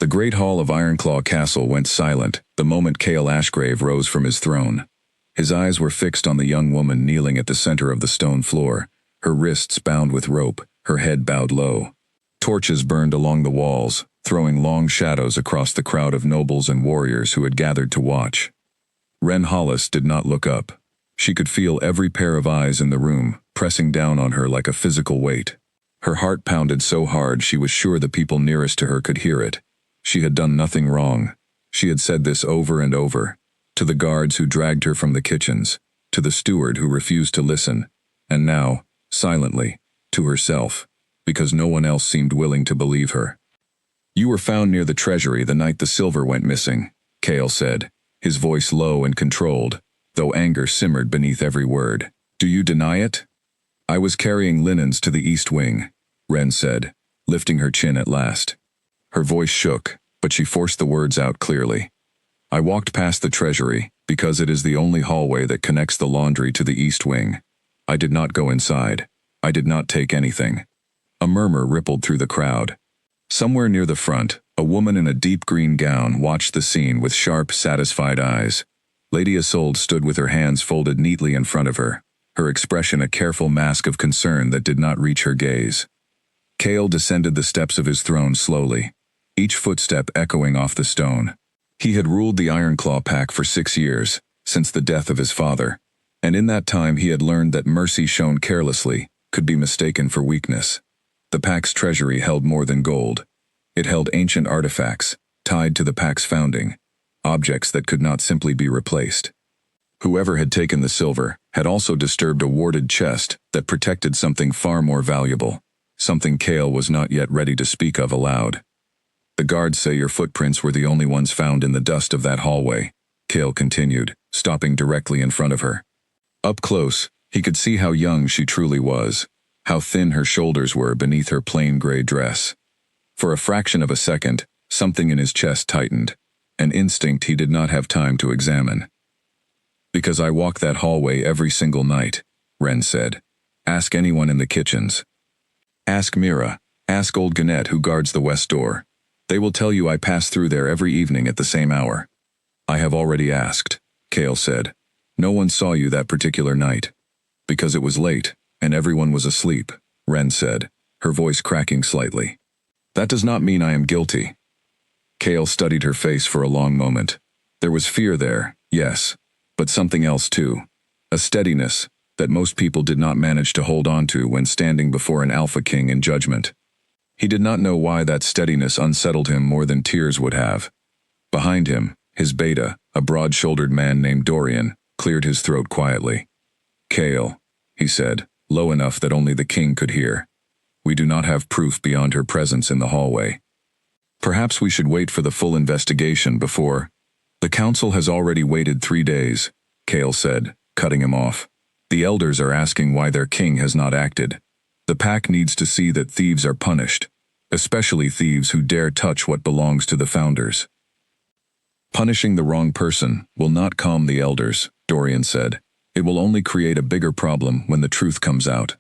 The great hall of Ironclaw Castle went silent the moment Cale Ashgrave rose from his throne. His eyes were fixed on the young woman kneeling at the center of the stone floor, her wrists bound with rope, her head bowed low. Torches burned along the walls, throwing long shadows across the crowd of nobles and warriors who had gathered to watch. Ren Hollis did not look up. She could feel every pair of eyes in the room, pressing down on her like a physical weight. Her heart pounded so hard she was sure the people nearest to her could hear it. She had done nothing wrong. She had said this over and over, to the guards who dragged her from the kitchens, to the steward who refused to listen, and now, silently, to herself, because no one else seemed willing to believe her. "You were found near the treasury the night the silver went missing," Cale said, his voice low and controlled, though anger simmered beneath every word. "Do you deny it?" "I was carrying linens to the east wing," Ren said, lifting her chin at last. Her voice shook, but she forced the words out clearly. "I walked past the treasury, because it is the only hallway that connects the laundry to the east wing. I did not go inside. I did not take anything." A murmur rippled through the crowd. Somewhere near the front, a woman in a deep green gown watched the scene with sharp, satisfied eyes. Lady Isolde stood with her hands folded neatly in front of her, her expression a careful mask of concern that did not reach her gaze. Cale descended the steps of his throne slowly, each footstep echoing off the stone. He had ruled the Ironclaw Pack for 6 years, since the death of his father, and in that time he had learned that mercy shown carelessly could be mistaken for weakness. The Pack's treasury held more than gold. It held ancient artifacts, tied to the Pack's founding, objects that could not simply be replaced. Whoever had taken the silver had also disturbed a warded chest that protected something far more valuable, something Cale was not yet ready to speak of aloud. "The guards say your footprints were the only ones found in the dust of that hallway," Cale continued, stopping directly in front of her. Up close, he could see how young she truly was, how thin her shoulders were beneath her plain gray dress. For a fraction of a second, something in his chest tightened, an instinct he did not have time to examine. "Because I walk that hallway every single night," Ren said. "Ask anyone in the kitchens. Ask Mira, ask old Gannett who guards the west door. They will tell you I pass through there every evening at the same hour." "I have already asked," Cale said. "No one saw you that particular night." "Because it was late, and everyone was asleep," Ren said, her voice cracking slightly. "That does not mean I am guilty." Cale studied her face for a long moment. There was fear there, yes, but something else too. A steadiness that most people did not manage to hold on to when standing before an Alpha King in judgment. He did not know why that steadiness unsettled him more than tears would have. Behind him, his beta, a broad-shouldered man named Dorian, cleared his throat quietly. "Cale," he said, low enough that only the king could hear. "We do not have proof beyond her presence in the hallway. Perhaps we should wait for the full investigation before—" "The council has already waited 3 days," Cale said, cutting him off. "The elders are asking why their king has not acted. The pack needs to see that thieves are punished, especially thieves who dare touch what belongs to the founders." "Punishing the wrong person will not calm the elders," Dorian said. "It will only create a bigger problem when the truth comes out."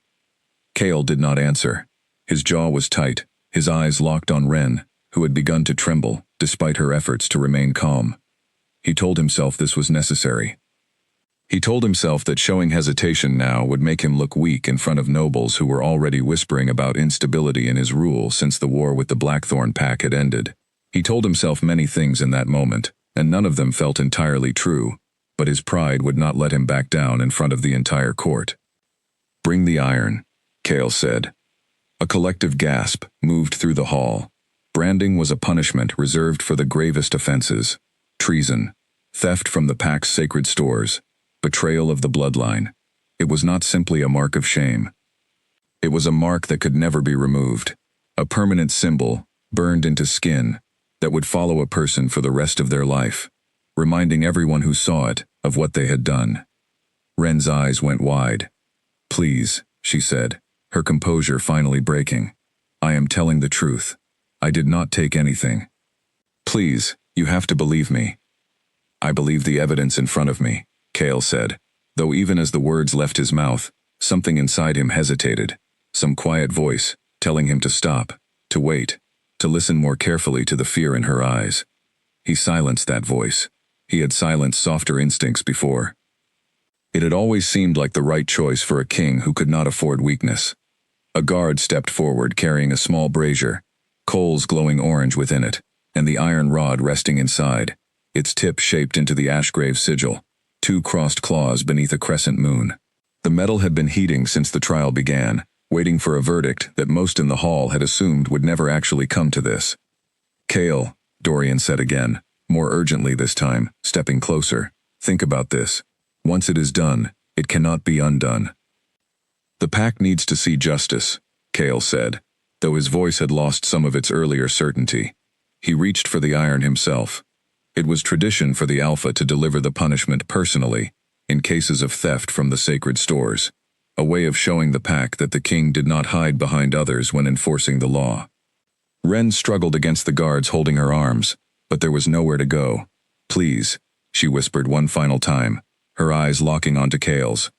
Cale did not answer. His jaw was tight, his eyes locked on Ren, who had begun to tremble, despite her efforts to remain calm. He told himself this was necessary. He told himself that showing hesitation now would make him look weak in front of nobles who were already whispering about instability in his rule since the war with the Blackthorn Pack had ended. He told himself many things in that moment, and none of them felt entirely true, but his pride would not let him back down in front of the entire court. "Bring the iron," Cale said. A collective gasp moved through the hall. Branding was a punishment reserved for the gravest offenses: treason, theft from the pack's sacred stores, betrayal of the bloodline. It was not simply a mark of shame. It was a mark that could never be removed, a permanent symbol, burned into skin, that would follow a person for the rest of their life, reminding everyone who saw it of what they had done. Ren's eyes went wide. "Please," she said, her composure finally breaking. "I am telling the truth. I did not take anything. Please, you have to believe me." "I believe the evidence in front of me," Cale said, though even as the words left his mouth, something inside him hesitated, some quiet voice telling him to stop, to wait. to listen more carefully to the fear in her eyes. He silenced that voice. He had silenced softer instincts before. It had always seemed like the right choice for a king who could not afford weakness. A guard stepped forward carrying a small brazier, coals glowing orange within it, and the iron rod resting inside, its tip shaped into the Ashgrave sigil, two crossed claws beneath a crescent moon. The metal had been heating since the trial began, waiting for a verdict that most in the hall had assumed would never actually come to this. "Chaol," Dorian said again, more urgently this time, stepping closer. "Think about this. Once it is done, it cannot be undone." "The pack needs to see justice," Chaol said, though his voice had lost some of its earlier certainty. He reached for the iron himself. It was tradition for the Alpha to deliver the punishment personally, in cases of theft from the sacred stores, a way of showing the pack that the king did not hide behind others when enforcing the law. Ren struggled against the guards holding her arms, but there was nowhere to go. "Please," she whispered one final time, her eyes locking onto Chaol's.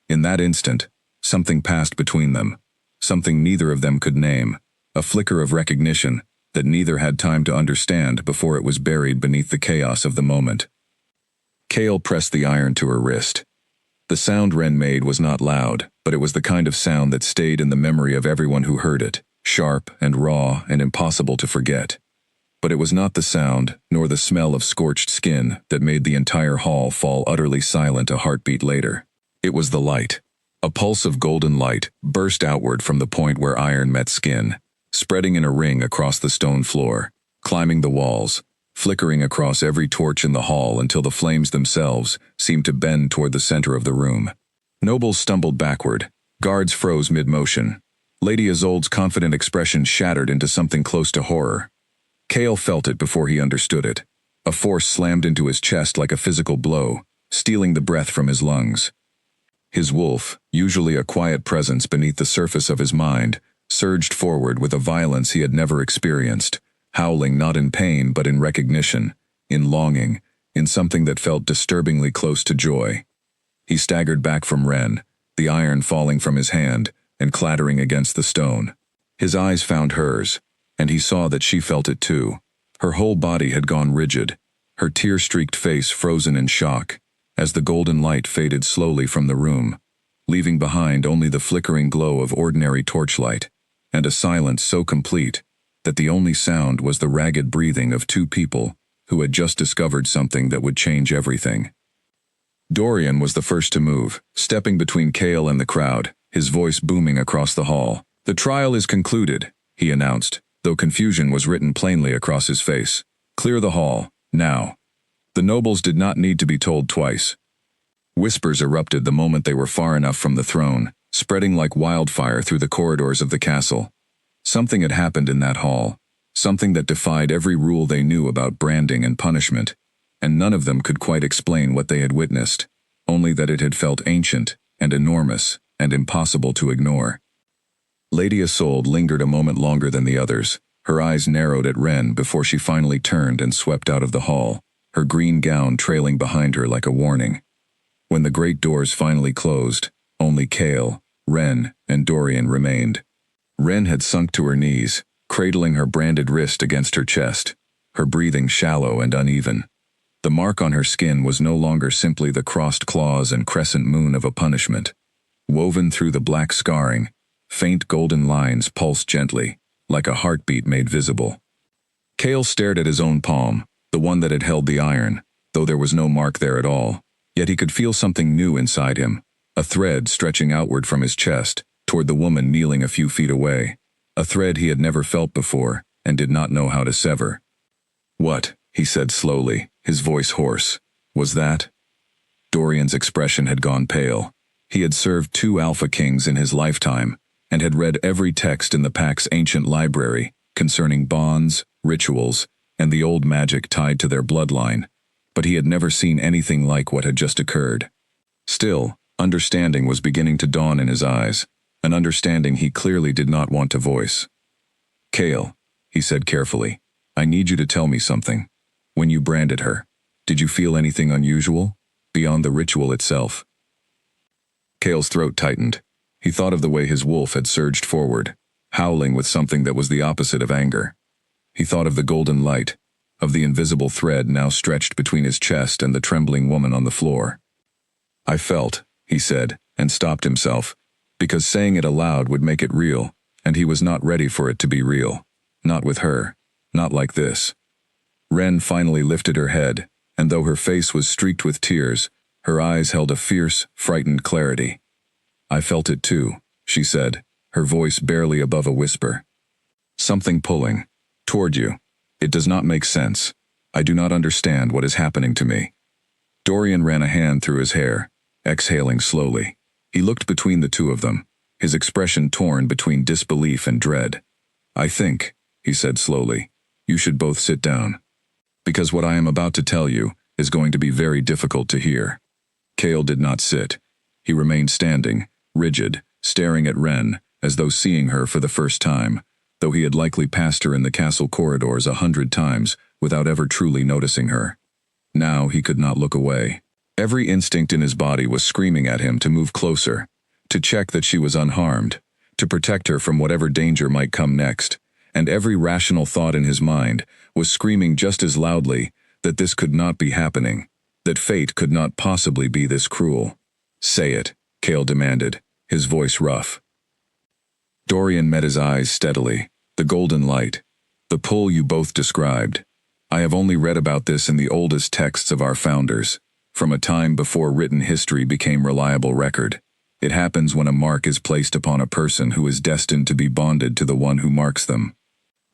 In that instant, something passed between them, something neither of them could name, a flicker of recognition that neither had time to understand before it was buried beneath the chaos of the moment. Chaol pressed the iron to her wrist. The sound Ren made was not loud, but it was the kind of sound that stayed in the memory of everyone who heard it, sharp and raw and impossible to forget. But it was not the sound, nor the smell of scorched skin that made the entire hall fall utterly silent a heartbeat later. It was the light. A pulse of golden light burst outward from the point where iron met skin, spreading in a ring across the stone floor, climbing the walls, flickering across every torch in the hall until the flames themselves seemed to bend toward the center of the room. Nobles stumbled backward. Guards froze mid-motion. Lady Isolde's confident expression shattered into something close to horror. Chaol felt it before he understood it. A force slammed into his chest like a physical blow, stealing the breath from his lungs. His wolf, usually a quiet presence beneath the surface of his mind, surged forward with a violence he had never experienced, howling not in pain but in recognition, in longing, in something that felt disturbingly close to joy. He staggered back from Ren, the iron falling from his hand and clattering against the stone. His eyes found hers, and he saw that she felt it too. Her whole body had gone rigid, her tear-streaked face frozen in shock, as the golden light faded slowly from the room, leaving behind only the flickering glow of ordinary torchlight, and a silence so complete that the only sound was the ragged breathing of two people who had just discovered something that would change everything. Dorian was the first to move, stepping between Chaol and the crowd, his voice booming across the hall. "The trial is concluded," he announced, though confusion was written plainly across his face. "Clear the hall, now." The nobles did not need to be told twice. Whispers erupted the moment they were far enough from the throne, spreading like wildfire through the corridors of the castle. Something had happened in that hall, something that defied every rule they knew about branding and punishment, and none of them could quite explain what they had witnessed, only that it had felt ancient and enormous and impossible to ignore. Lady Isolde lingered a moment longer than the others, her eyes narrowed at Ren before she finally turned and swept out of the hall, her green gown trailing behind her like a warning. When the great doors finally closed, only Chaol, Ren, and Dorian remained. Ren had sunk to her knees, cradling her branded wrist against her chest, her breathing shallow and uneven. The mark on her skin was no longer simply the crossed claws and crescent moon of a punishment. Woven through the black scarring, faint golden lines pulsed gently, like a heartbeat made visible. Chaol stared at his own palm, the one that had held the iron, though there was no mark there at all. Yet he could feel something new inside him, a thread stretching outward from his chest, toward the woman kneeling a few feet away, a thread he had never felt before and did not know how to sever. "What?" he said slowly, his voice hoarse. "Was that?" Dorian's expression had gone pale. He had served 2 Alpha Kings in his lifetime, and had read every text in the Pack's ancient library concerning bonds, rituals, and the old magic tied to their bloodline, but he had never seen anything like what had just occurred. Still, understanding was beginning to dawn in his eyes, an understanding he clearly did not want to voice. "Chaol," he said carefully, "I need you to tell me something. When you branded her, did you feel anything unusual, beyond the ritual itself?" Chaol's throat tightened. He thought of the way his wolf had surged forward, howling with something that was the opposite of anger. He thought of the golden light, of the invisible thread now stretched between his chest and the trembling woman on the floor. I felt, he said, and stopped himself, because saying it aloud would make it real, and he was not ready for it to be real. Not with her. Not like this. Ren finally lifted her head, and though her face was streaked with tears, her eyes held a fierce, frightened clarity. I felt it too, she said, her voice barely above a whisper. Something pulling. Toward you. It does not make sense. I do not understand what is happening to me. Dorian ran a hand through his hair, exhaling slowly. He looked between the two of them, his expression torn between disbelief and dread. I think, he said slowly, you should both sit down. Because what I am about to tell you is going to be very difficult to hear. Cale did not sit. He remained standing, rigid, staring at Ren, as though seeing her for the first time, though he had likely passed her in the castle corridors 100 times without ever truly noticing her. Now he could not look away. Every instinct in his body was screaming at him to move closer, to check that she was unharmed, to protect her from whatever danger might come next, and every rational thought in his mind was screaming just as loudly that this could not be happening, that fate could not possibly be this cruel. Say it, Cale demanded, his voice rough. Dorian met his eyes steadily. The golden light. The pull you both described. I have only read about this in the oldest texts of our founders, from a time before written history became reliable record. It happens when a mark is placed upon a person who is destined to be bonded to the one who marks them.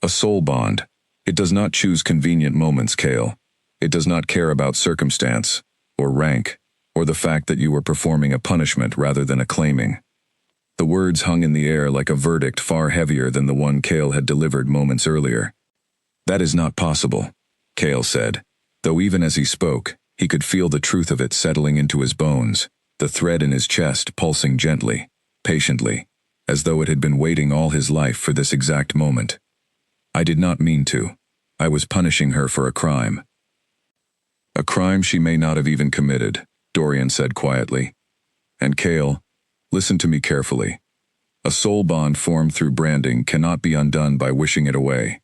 A soul bond. It does not choose convenient moments, Cale. It does not care about circumstance, or rank, or the fact that you were performing a punishment rather than a claiming. The words hung in the air like a verdict far heavier than the one Cale had delivered moments earlier. That is not possible, Cale said, though even as he spoke, he could feel the truth of it settling into his bones, the thread in his chest pulsing gently, patiently, as though it had been waiting all his life for this exact moment. I did not mean to. I was punishing her for a crime. A crime she may not have even committed, Dorian said quietly. And Cale, listen to me carefully. A soul bond formed through branding cannot be undone by wishing it away.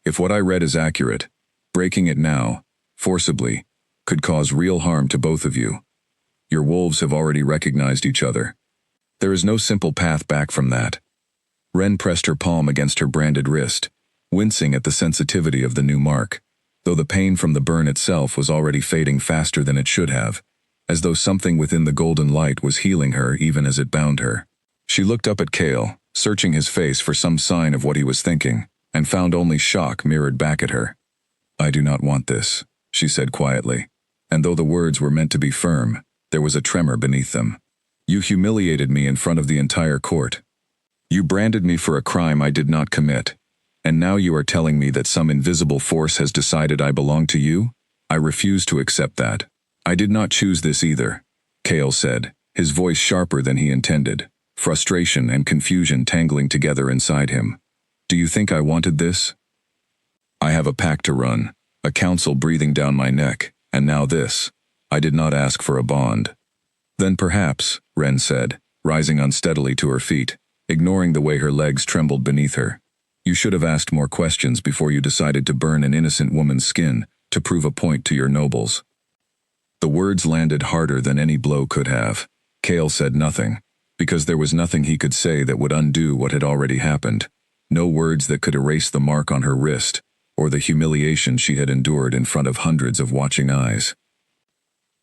If what I read is accurate, breaking it now, forcibly, could cause real harm to both of you. Your wolves have already recognized each other. There is no simple path back from that. Ren pressed her palm against her branded wrist, wincing at the sensitivity of the new mark, though the pain from the burn itself was already fading faster than it should have, as though something within the golden light was healing her even as it bound her. She looked up at Cale, searching his face for some sign of what he was thinking, and found only shock mirrored back at her. I do not want this, she said quietly, and though the words were meant to be firm, there was a tremor beneath them. You humiliated me in front of the entire court. You branded me for a crime I did not commit, and now you are telling me that some invisible force has decided I belong to you? I refuse to accept that. I did not choose this either, Cale said, his voice sharper than he intended, frustration and confusion tangling together inside him. Do you think I wanted this? I have a pact to run, a council breathing down my neck, and now this. I did not ask for a bond. Then perhaps, Ren said, rising unsteadily to her feet, ignoring the way her legs trembled beneath her. You should have asked more questions before you decided to burn an innocent woman's skin to prove a point to your nobles. The words landed harder than any blow could have. Cale said nothing, because there was nothing he could say that would undo what had already happened. No words that could erase the mark on her wrist, or the humiliation she had endured in front of hundreds of watching eyes.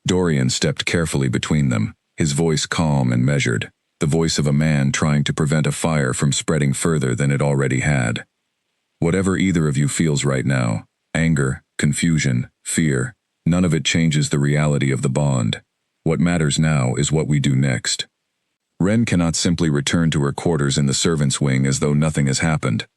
Dorian stepped carefully between them, his voice calm and measured, the voice of a man trying to prevent a fire from spreading further than it already had. Whatever either of you feels right now, anger, confusion, fear, none of it changes the reality of the bond. What matters now is what we do next. Ren cannot simply return to her quarters in the servants' wing as though nothing has happened.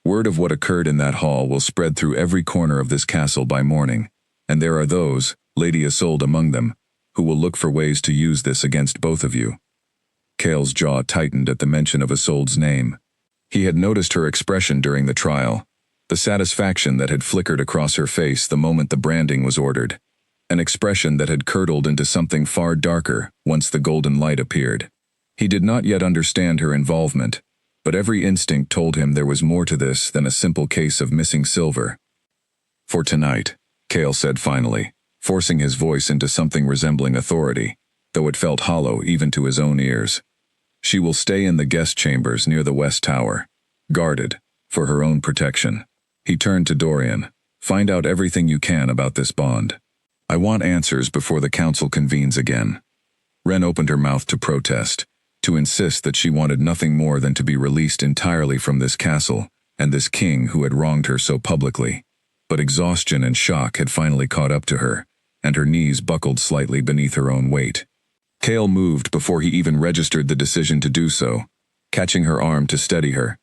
Word of what occurred in that hall will spread through every corner of this castle by morning, and there are those, Lady Isolde among them, who will look for ways to use this against both of you. Cale's jaw tightened at the mention of Isolde's name. He had noticed her expression during the trial, the satisfaction that had flickered across her face the moment the branding was ordered, an expression that had curdled into something far darker once the golden light appeared. He did not yet understand her involvement, but every instinct told him there was more to this than a simple case of missing silver. "For tonight," Cale said finally, forcing his voice into something resembling authority, though it felt hollow even to his own ears. "She will stay in the guest chambers near the West Tower, guarded, for her own protection." He turned to Dorian. "Find out everything you can about this bond. I want answers before the council convenes again." Wren opened her mouth to protest, to insist that she wanted nothing more than to be released entirely from this castle and this king who had wronged her so publicly. But exhaustion and shock had finally caught up to her, and her knees buckled slightly beneath her own weight. Cale moved before he even registered the decision to do so, catching her arm to steady her.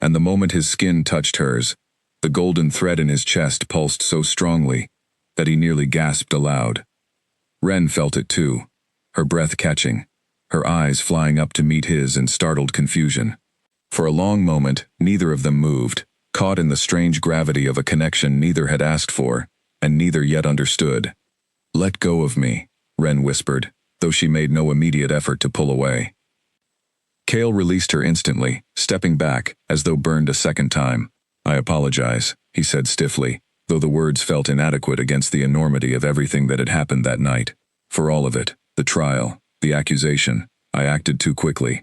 And the moment his skin touched hers, the golden thread in his chest pulsed so strongly that he nearly gasped aloud. Wren felt it too, her breath catching, her eyes flying up to meet his in startled confusion. For a long moment, neither of them moved, caught in the strange gravity of a connection neither had asked for, and neither yet understood. "Let go of me," Wren whispered, though she made no immediate effort to pull away. Cale released her instantly, stepping back, as though burned a second time. "I apologize," he said stiffly, though the words felt inadequate against the enormity of everything that had happened that night. "For all of it, the trial, the accusation, I acted too quickly."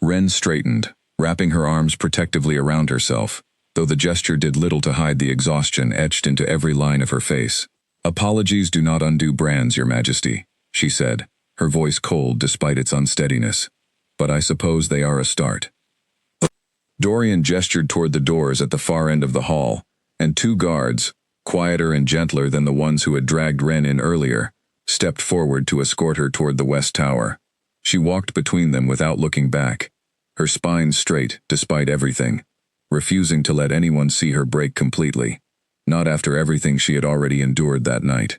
Wren straightened, wrapping her arms protectively around herself, though the gesture did little to hide the exhaustion etched into every line of her face. "Apologies do not undo brands, Your Majesty," she said, her voice cold despite its unsteadiness. "But I suppose they are a start." Dorian gestured toward the doors at the far end of the hall, and two guards, quieter and gentler than the ones who had dragged Wren in earlier, stepped forward to escort her toward the West Tower. She walked between them without looking back, her spine straight despite everything, refusing to let anyone see her break completely, not after everything she had already endured that night.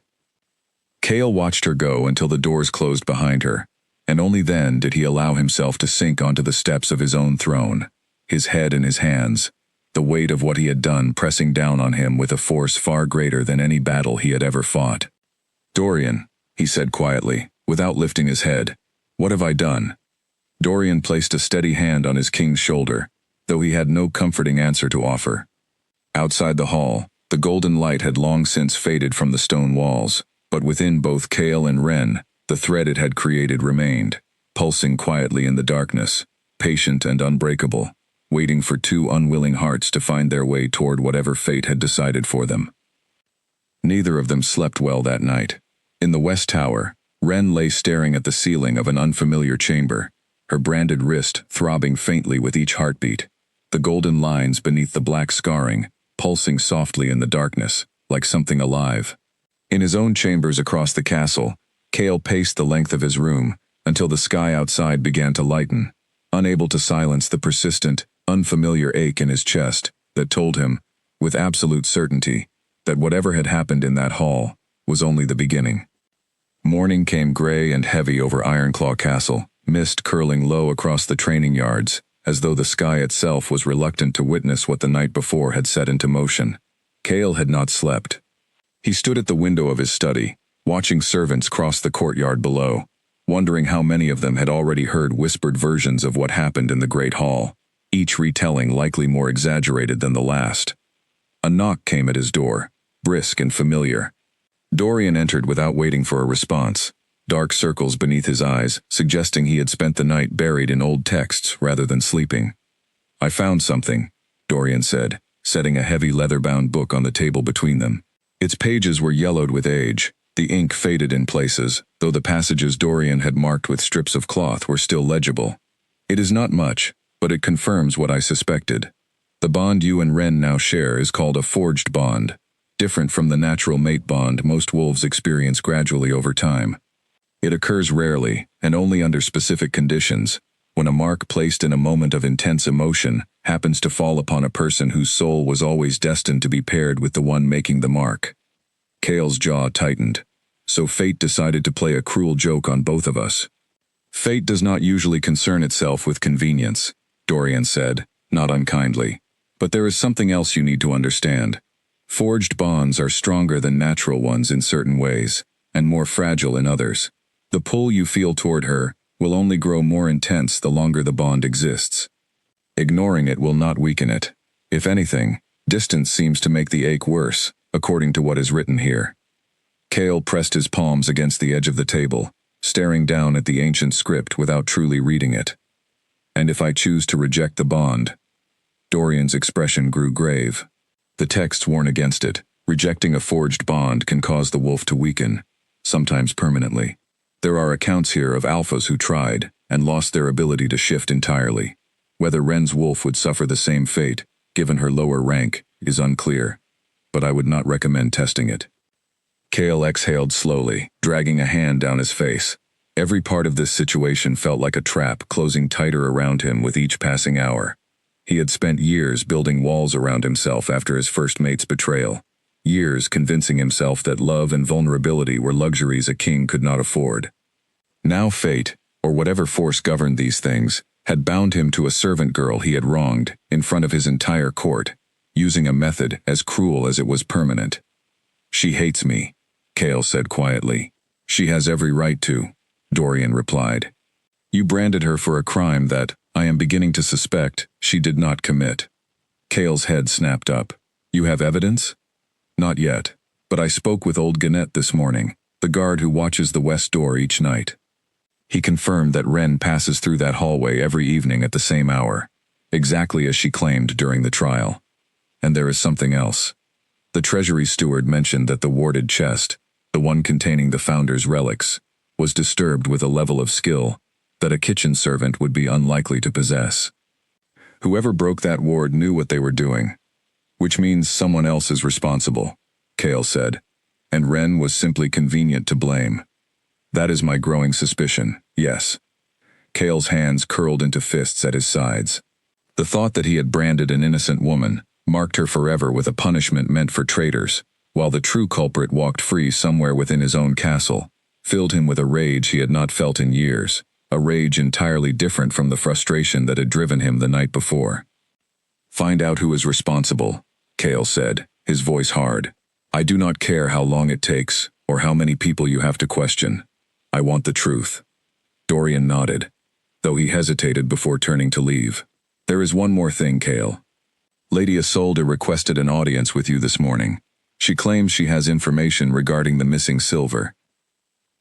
Cale watched her go until the doors closed behind her, and only then did he allow himself to sink onto the steps of his own throne, his head in his hands, the weight of what he had done pressing down on him with a force far greater than any battle he had ever fought. "Dorian," he said quietly, without lifting his head, "what have I done?" Dorian placed a steady hand on his king's shoulder, though he had no comforting answer to offer. Outside the hall, the golden light had long since faded from the stone walls, but within both Cale and Wren, the thread it had created remained, pulsing quietly in the darkness, patient and unbreakable, waiting for two unwilling hearts to find their way toward whatever fate had decided for them. Neither of them slept well that night. In the West Tower, Wren lay staring at the ceiling of an unfamiliar chamber, her branded wrist throbbing faintly with each heartbeat, the golden lines beneath the black scarring pulsing softly in the darkness, like something alive. In his own chambers across the castle, Cale paced the length of his room until the sky outside began to lighten, unable to silence the persistent, unfamiliar ache in his chest that told him, with absolute certainty, that whatever had happened in that hall was only the beginning. Morning came gray and heavy over Ironclaw Castle, mist curling low across the training yards, as though the sky itself was reluctant to witness what the night before had set into motion. Cale had not slept. He stood at the window of his study, watching servants cross the courtyard below, wondering how many of them had already heard whispered versions of what happened in the Great Hall, each retelling likely more exaggerated than the last. A knock came at his door, brisk and familiar. Dorian entered without waiting for a response, dark circles beneath his eyes, suggesting he had spent the night buried in old texts rather than sleeping. "I found something," Dorian said, setting a heavy leather-bound book on the table between them. Its pages were yellowed with age, the ink faded in places, though the passages Dorian had marked with strips of cloth were still legible. "It is not much, but it confirms what I suspected. The bond you and Wren now share is called a forged bond, different from the natural mate bond most wolves experience gradually over time. It occurs rarely, and only under specific conditions, when a mark placed in a moment of intense emotion happens to fall upon a person whose soul was always destined to be paired with the one making the mark." Cale's jaw tightened. "So fate decided to play a cruel joke on both of us." "Fate does not usually concern itself with convenience," Dorian said, not unkindly. "But there is something else you need to understand. Forged bonds are stronger than natural ones in certain ways, and more fragile in others. The pull you feel toward her will only grow more intense the longer the bond exists." Ignoring it will not weaken it. If anything, distance seems to make the ache worse, according to what is written here. Cale pressed his palms against the edge of the table, staring down at the ancient script without truly reading it. And if I choose to reject the bond? Dorian's expression grew grave. The texts warn against it. Rejecting a forged bond can cause the wolf to weaken, sometimes permanently. There are accounts here of alphas who tried and lost their ability to shift entirely. Whether Ren's wolf would suffer the same fate, given her lower rank, is unclear, but I would not recommend testing it. Cale exhaled slowly, dragging a hand down his face. Every part of this situation felt like a trap closing tighter around him with each passing hour. He had spent years building walls around himself after his first mate's betrayal. Years convincing himself that love and vulnerability were luxuries a king could not afford. Now fate, or whatever force governed these things, had bound him to a servant girl he had wronged in front of his entire court, using a method as cruel as it was permanent. "She hates me," Cale said quietly. "She has every right to," Dorian replied. "You branded her for a crime that, I am beginning to suspect, she did not commit." Cale's head snapped up. "You have evidence?" "Not yet, but I spoke with old Gannett this morning, the guard who watches the west door each night. He confirmed that Ren passes through that hallway every evening at the same hour, exactly as she claimed during the trial. And there is something else. The treasury steward mentioned that the warded chest, the one containing the founder's relics, was disturbed with a level of skill that a kitchen servant would be unlikely to possess. Whoever broke that ward knew what they were doing, which means someone else is responsible," Cale said, "and Ren was simply convenient to blame. That is my growing suspicion, yes." Cale's hands curled into fists at his sides. The thought that he had branded an innocent woman, marked her forever with a punishment meant for traitors, while the true culprit walked free somewhere within his own castle, filled him with a rage he had not felt in years, a rage entirely different from the frustration that had driven him the night before. "Find out who is responsible," Cale said, his voice hard. "I do not care how long it takes, or how many people you have to question. I want the truth." Dorian nodded, though he hesitated before turning to leave. "There is one more thing, Cale. Lady Isolde requested an audience with you this morning. She claims she has information regarding the missing silver."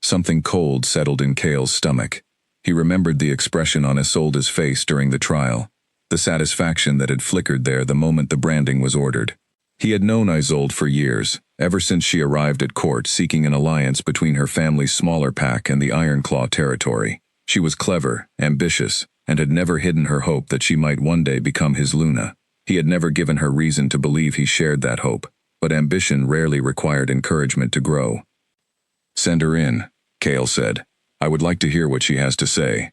Something cold settled in Cale's stomach. He remembered the expression on Isolde's face during the trial, the satisfaction that had flickered there the moment the branding was ordered. He had known Isolde for years, ever since she arrived at court seeking an alliance between her family's smaller pack and the Ironclaw territory. She was clever, ambitious, and had never hidden her hope that she might one day become his Luna. He had never given her reason to believe he shared that hope, but ambition rarely required encouragement to grow. "Send her in," Cale said. "I would like to hear what she has to say."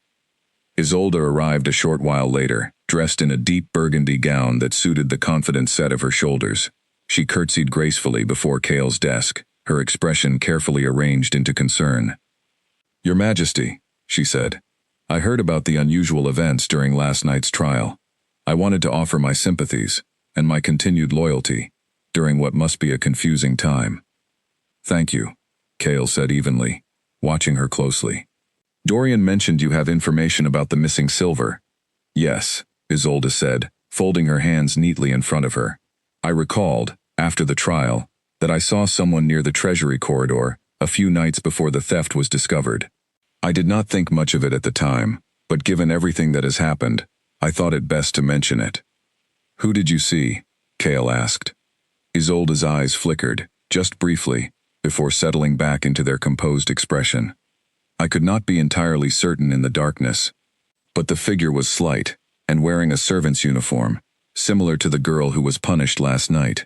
Isolde arrived a short while later, dressed in a deep burgundy gown that suited the confident set of her shoulders. She curtsied gracefully before Cale's desk, her expression carefully arranged into concern. "Your Majesty," she said, "I heard about the unusual events during last night's trial. I wanted to offer my sympathies and my continued loyalty during what must be a confusing time." "Thank you," Cale said evenly, watching her closely. "Dorian mentioned you have information about the missing silver." "Yes," Isolde said, folding her hands neatly in front of her. "I recalled, after the trial, that I saw someone near the treasury corridor a few nights before the theft was discovered. I did not think much of it at the time, but given everything that has happened, I thought it best to mention it." "Who did you see?" Cale asked. Isolde's eyes flickered, just briefly, before settling back into their composed expression. "I could not be entirely certain in the darkness, but the figure was slight, and wearing a servant's uniform, similar to the girl who was punished last night."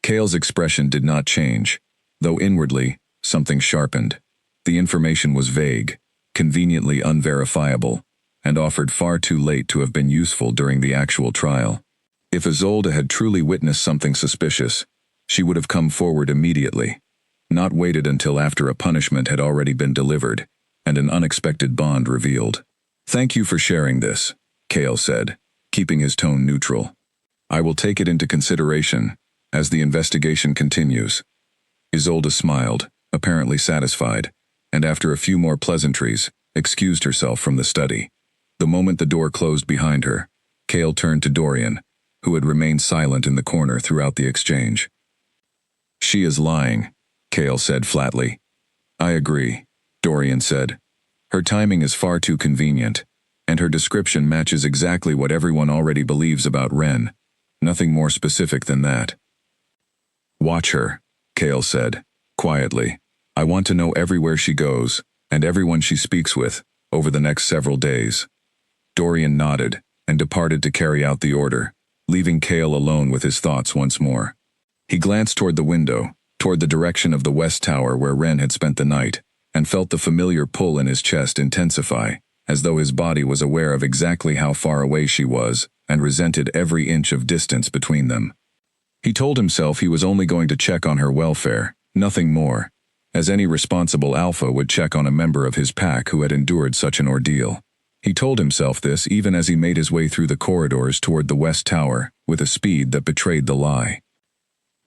Cale's expression did not change, though inwardly, something sharpened. The information was vague, conveniently unverifiable, and offered far too late to have been useful during the actual trial. If Isolde had truly witnessed something suspicious, she would have come forward immediately, not waited until after a punishment had already been delivered, and an unexpected bond revealed. "Thank you for sharing this," Cale said, keeping his tone neutral. "I will take it into consideration as the investigation continues." Isolde smiled, apparently satisfied, and after a few more pleasantries, excused herself from the study. The moment the door closed behind her, Kale turned to Dorian, who had remained silent in the corner throughout the exchange. She is lying, Kale said flatly. I agree, Dorian said. Her timing is far too convenient, and her description matches exactly what everyone already believes about Ren. Nothing more specific than that. Watch her, Kale said, quietly. I want to know everywhere she goes, and everyone she speaks with, over the next several days. Dorian nodded, and departed to carry out the order, leaving Kale alone with his thoughts once more. He glanced toward the window, toward the direction of the west tower where Ren had spent the night, and felt the familiar pull in his chest intensify, as though his body was aware of exactly how far away she was, and resented every inch of distance between them. He told himself he was only going to check on her welfare, nothing more, as any responsible alpha would check on a member of his pack who had endured such an ordeal. He told himself this even as he made his way through the corridors toward the west tower, with a speed that betrayed the lie.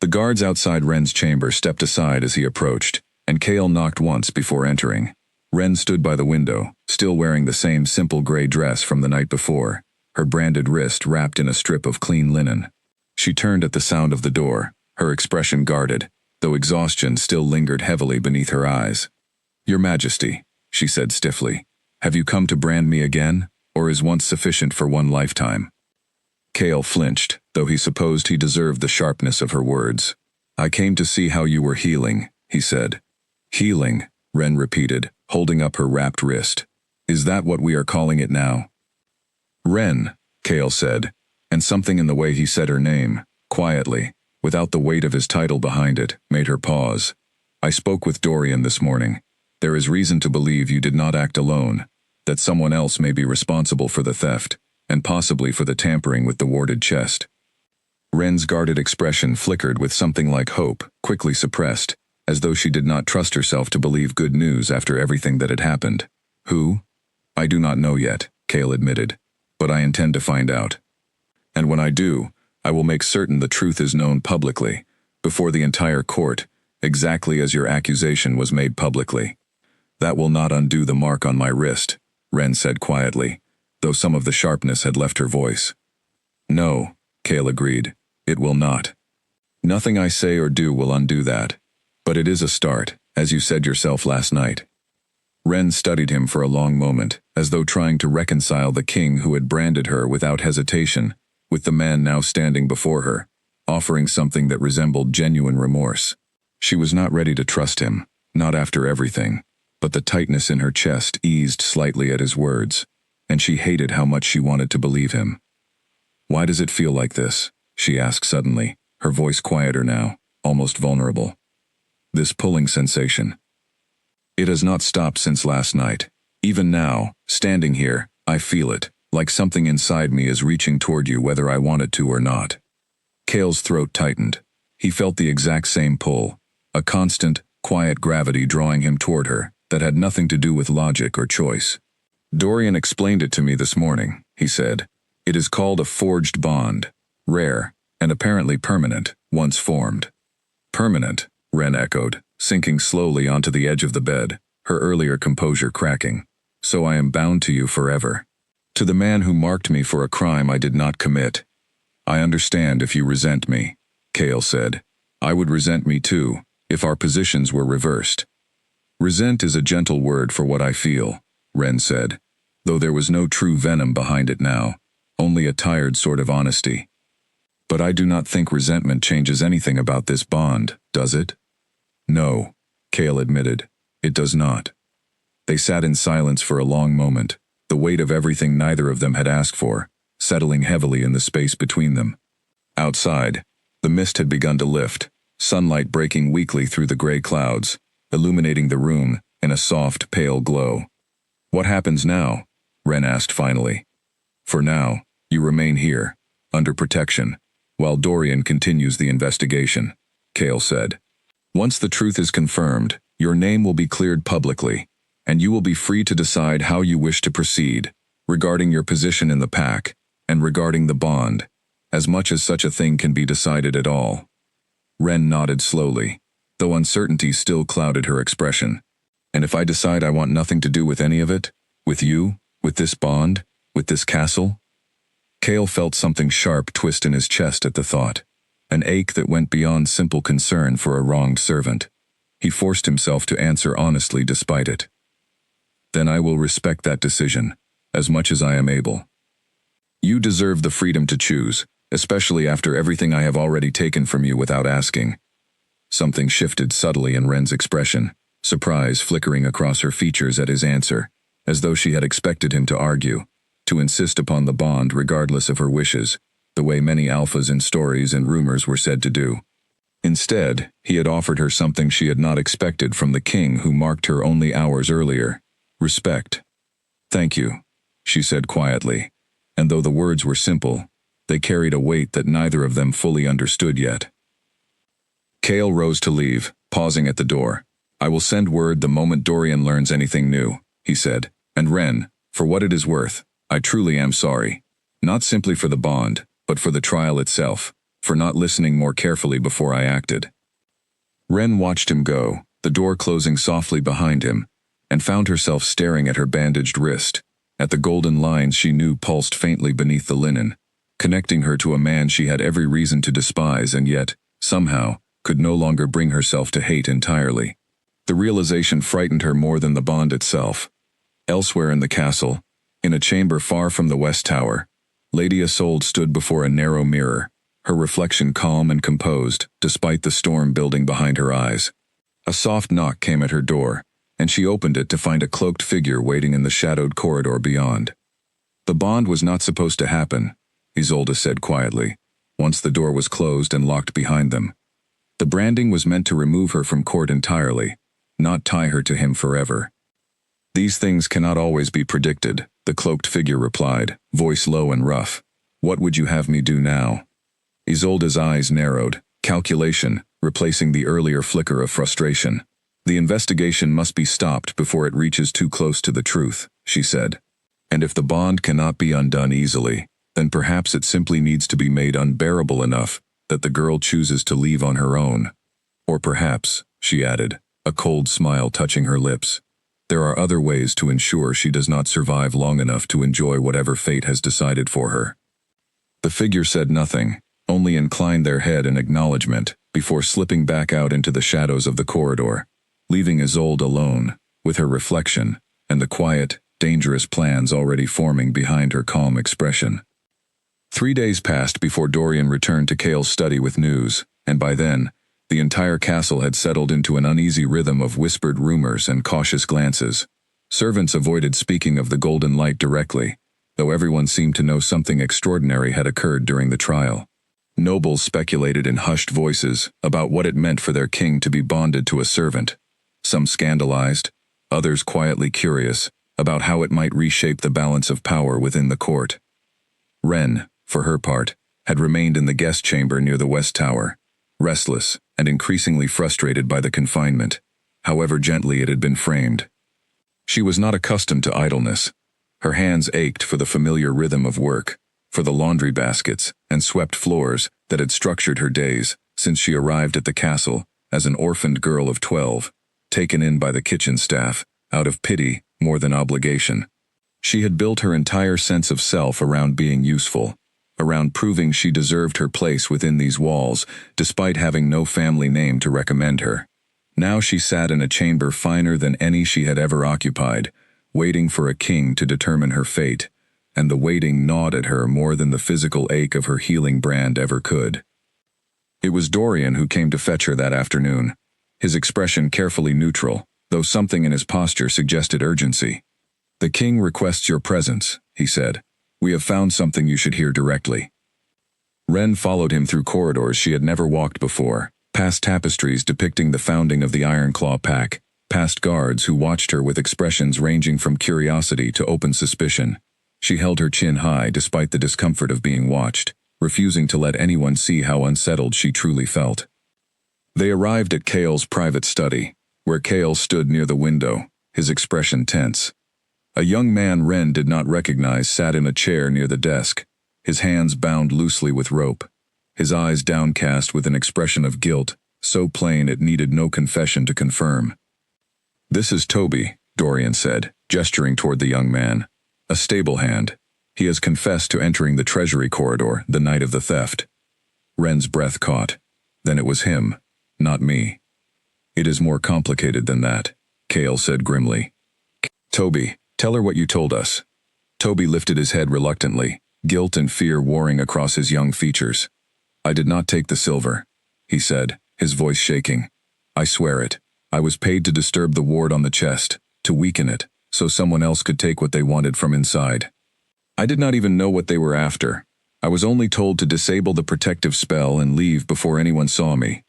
The guards outside Ren's chamber stepped aside as he approached, and Kale knocked once before entering. Ren stood by the window, still wearing the same simple gray dress from the night before, her branded wrist wrapped in a strip of clean linen. She turned at the sound of the door, her expression guarded, though exhaustion still lingered heavily beneath her eyes. Your Majesty, she said stiffly, have you come to brand me again, or is once sufficient for one lifetime? Kale flinched, though he supposed he deserved the sharpness of her words. I came to see how you were healing, he said. Healing, Ren repeated, holding up her wrapped wrist. Is that what we are calling it now? Ren, Kale said, and something in the way he said her name, quietly, without the weight of his title behind it, made her pause. I spoke with Dorian this morning. There is reason to believe you did not act alone, that someone else may be responsible for the theft, and possibly for the tampering with the warded chest. Ren's guarded expression flickered with something like hope, quickly suppressed, as though she did not trust herself to believe good news after everything that had happened. Who? I do not know yet, Kale admitted, but I intend to find out. And when I do, I will make certain the truth is known publicly, before the entire court, exactly as your accusation was made publicly. That will not undo the mark on my wrist, Ren said quietly, though some of the sharpness had left her voice. No, Kale agreed, it will not. Nothing I say or do will undo that, but it is a start, as you said yourself last night. Ren studied him for a long moment, as though trying to reconcile the king who had branded her without hesitation, with the man now standing before her, offering something that resembled genuine remorse. She was not ready to trust him, not after everything, but the tightness in her chest eased slightly at his words, and she hated how much she wanted to believe him. Why does it feel like this? She asked suddenly, her voice quieter now, almost vulnerable. This pulling sensation. It has not stopped since last night. Even now, standing here, I feel it, like something inside me is reaching toward you whether I want it to or not. Kale's throat tightened. He felt the exact same pull, a constant, quiet gravity drawing him toward her that had nothing to do with logic or choice. Dorian explained it to me this morning, he said. It is called a forged bond, rare, and apparently permanent, once formed. Permanent, Ren echoed, sinking slowly onto the edge of the bed, her earlier composure cracking. So I am bound to you forever. To the man who marked me for a crime I did not commit. I understand if you resent me, Kale said. I would resent me too, if our positions were reversed. Resent is a gentle word for what I feel, Ren said, though there was no true venom behind it now, only a tired sort of honesty. But I do not think resentment changes anything about this bond, does it? No, Kale admitted, it does not. They sat in silence for a long moment, the weight of everything neither of them had asked for, settling heavily in the space between them. Outside, the mist had begun to lift, sunlight breaking weakly through the gray clouds, illuminating the room in a soft, pale glow. What happens now? Ren asked finally. For now, you remain here, under protection, while Dorian continues the investigation, Kale said. Once the truth is confirmed, your name will be cleared publicly, and you will be free to decide how you wish to proceed, regarding your position in the pack, and regarding the bond, as much as such a thing can be decided at all. Ren nodded slowly, though uncertainty still clouded her expression. And if I decide I want nothing to do with any of it? With you? With this bond? With this castle? Cale felt something sharp twist in his chest at the thought, an ache that went beyond simple concern for a wronged servant. He forced himself to answer honestly despite it. Then I will respect that decision, as much as I am able. You deserve the freedom to choose, especially after everything I have already taken from you without asking. Something shifted subtly in Ren's expression, surprise flickering across her features at his answer, as though she had expected him to argue, to insist upon the bond regardless of her wishes, the way many alphas in stories and rumors were said to do. Instead, he had offered her something she had not expected from the king who marked her only hours earlier: respect. Thank you, she said quietly, and though the words were simple, they carried a weight that neither of them fully understood yet. Cale rose to leave, pausing at the door. I will send word the moment Dorian learns anything new, he said, and Ren, for what it is worth, I truly am sorry. Not simply for the bond, but for the trial itself, for not listening more carefully before I acted. Ren watched him go, the door closing softly behind him, and found herself staring at her bandaged wrist, at the golden lines she knew pulsed faintly beneath the linen, connecting her to a man she had every reason to despise and yet, somehow, could no longer bring herself to hate entirely. The realization frightened her more than the bond itself. Elsewhere in the castle, in a chamber far from the West Tower, Lady Isolde stood before a narrow mirror, her reflection calm and composed, despite the storm building behind her eyes. A soft knock came at her door, and she opened it to find a cloaked figure waiting in the shadowed corridor beyond. The bond was not supposed to happen, Isolde said quietly, once the door was closed and locked behind them. The branding was meant to remove her from court entirely, not tie her to him forever. These things cannot always be predicted, the cloaked figure replied, voice low and rough. What would you have me do now? Isolde's eyes narrowed, calculation, replacing the earlier flicker of frustration. The investigation must be stopped before it reaches too close to the truth, she said. And if the bond cannot be undone easily, then perhaps it simply needs to be made unbearable enough that the girl chooses to leave on her own. Or perhaps, she added, a cold smile touching her lips, there are other ways to ensure she does not survive long enough to enjoy whatever fate has decided for her. The figure said nothing, only inclined their head in acknowledgement, before slipping back out into the shadows of the corridor, leaving Isolde alone, with her reflection, and the quiet, dangerous plans already forming behind her calm expression. 3 days passed before Dorian returned to Cale's study with news, and by then, the entire castle had settled into an uneasy rhythm of whispered rumors and cautious glances. Servants avoided speaking of the golden light directly, though everyone seemed to know something extraordinary had occurred during the trial. Nobles speculated in hushed voices about what it meant for their king to be bonded to a servant, some scandalized, others quietly curious about how it might reshape the balance of power within the court. Ren, for her part, had remained in the guest chamber near the West Tower, restless and increasingly frustrated by the confinement, however gently it had been framed. She was not accustomed to idleness. Her hands ached for the familiar rhythm of work, for the laundry baskets and swept floors that had structured her days since she arrived at the castle as an orphaned girl of 12, taken in by the kitchen staff, out of pity more than obligation. She had built her entire sense of self around being useful, around proving she deserved her place within these walls, despite having no family name to recommend her. Now she sat in a chamber finer than any she had ever occupied, waiting for a king to determine her fate, and the waiting gnawed at her more than the physical ache of her healing brand ever could. It was Dorian who came to fetch her that afternoon, his expression carefully neutral, though something in his posture suggested urgency. The king requests your presence, he said. We have found something you should hear directly. Ren followed him through corridors she had never walked before, past tapestries depicting the founding of the Ironclaw Pack, past guards who watched her with expressions ranging from curiosity to open suspicion. She held her chin high despite the discomfort of being watched, refusing to let anyone see how unsettled she truly felt. They arrived at Cale's private study, where Cale stood near the window, his expression tense. A young man Ren did not recognize sat in a chair near the desk, his hands bound loosely with rope, his eyes downcast with an expression of guilt, so plain it needed no confession to confirm. This is Toby, Dorian said, gesturing toward the young man. A stable hand. He has confessed to entering the treasury corridor the night of the theft. Ren's breath caught. Then it was him, not me. It is more complicated than that, Cale said grimly. Toby, tell her what you told us. Toby lifted his head reluctantly, guilt and fear warring across his young features. I did not take the silver, he said, his voice shaking. I swear it. I was paid to disturb the ward on the chest, to weaken it, so someone else could take what they wanted from inside. I did not even know what they were after. I was only told to disable the protective spell and leave before anyone saw me.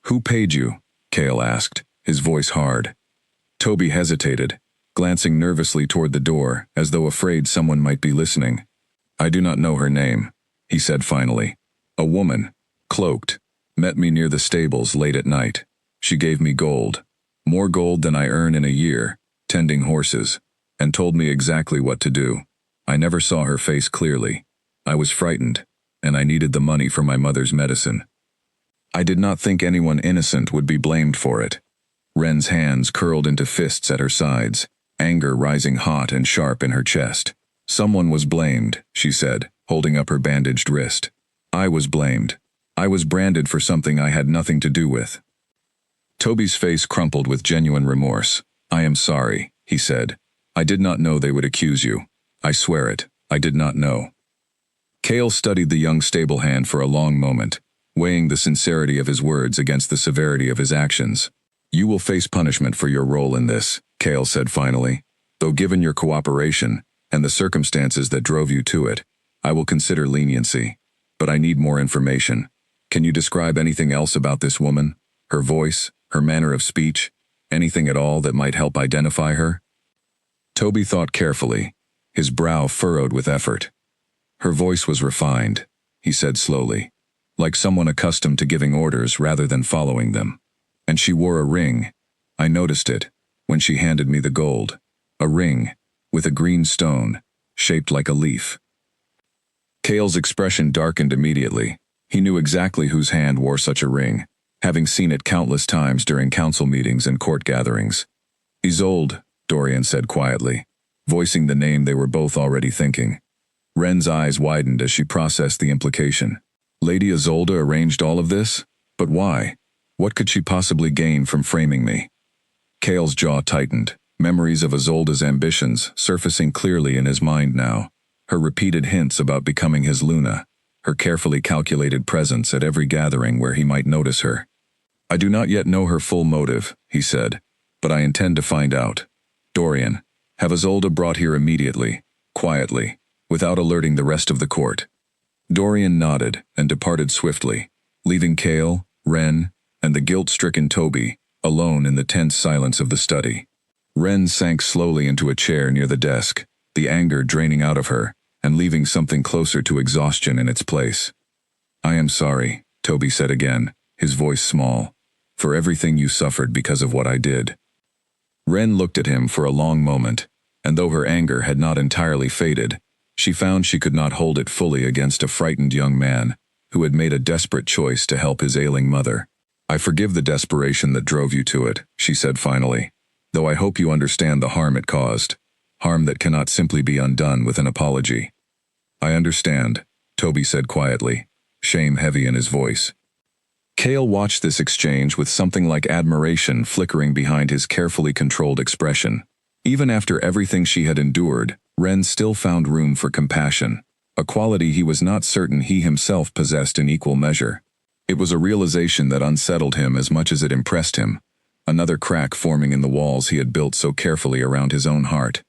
Who paid you? Cale asked, his voice hard. Toby hesitated, glancing nervously toward the door, as though afraid someone might be listening. I do not know her name, he said finally. A woman, cloaked, met me near the stables late at night. She gave me gold, more gold than I earn in a year, tending horses, and told me exactly what to do. I never saw her face clearly. I was frightened, and I needed the money for my mother's medicine. I did not think anyone innocent would be blamed for it. Ren's hands curled into fists at her sides, anger rising hot and sharp in her chest. Someone was blamed, she said, holding up her bandaged wrist. I was blamed. I was branded for something I had nothing to do with. Toby's face crumpled with genuine remorse. I am sorry, he said. I did not know they would accuse you. I swear it, I did not know. Cale studied the young stable hand for a long moment, weighing the sincerity of his words against the severity of his actions. You will face punishment for your role in this, Cale said finally. Though given your cooperation, and the circumstances that drove you to it, I will consider leniency. But I need more information. Can you describe anything else about this woman? Her voice, her manner of speech, anything at all that might help identify her? Toby thought carefully, his brow furrowed with effort. Her voice was refined, he said slowly, like someone accustomed to giving orders rather than following them. And she wore a ring. I noticed it, when she handed me the gold. A ring, with a green stone, shaped like a leaf. Cale's expression darkened immediately. He knew exactly whose hand wore such a ring, having seen it countless times during council meetings and court gatherings. Isolde, Dorian said quietly, voicing the name they were both already thinking. Ren's eyes widened as she processed the implication. Lady Isolde arranged all of this? But why? What could she possibly gain from framing me? Cale's jaw tightened, memories of Isolde's ambitions surfacing clearly in his mind now. Her repeated hints about becoming his Luna, her carefully calculated presence at every gathering where he might notice her. I do not yet know her full motive, he said, but I intend to find out. Dorian, have Isolde brought here immediately, quietly, without alerting the rest of the court. Dorian nodded and departed swiftly, leaving Cale, Ren, and the guilt-stricken Toby alone in the tense silence of the study. Ren sank slowly into a chair near the desk, the anger draining out of her and leaving something closer to exhaustion in its place. I am sorry, Toby said again, his voice small, for everything you suffered because of what I did. Ren looked at him for a long moment, and though her anger had not entirely faded, she found she could not hold it fully against a frightened young man who had made a desperate choice to help his ailing mother. I forgive the desperation that drove you to it, she said finally, though I hope you understand the harm it caused, harm that cannot simply be undone with an apology. I understand, Toby said quietly, shame heavy in his voice. Cale watched this exchange with something like admiration flickering behind his carefully controlled expression. Even after everything she had endured, Ren still found room for compassion, a quality he was not certain he himself possessed in equal measure. It was a realization that unsettled him as much as it impressed him, another crack forming in the walls he had built so carefully around his own heart.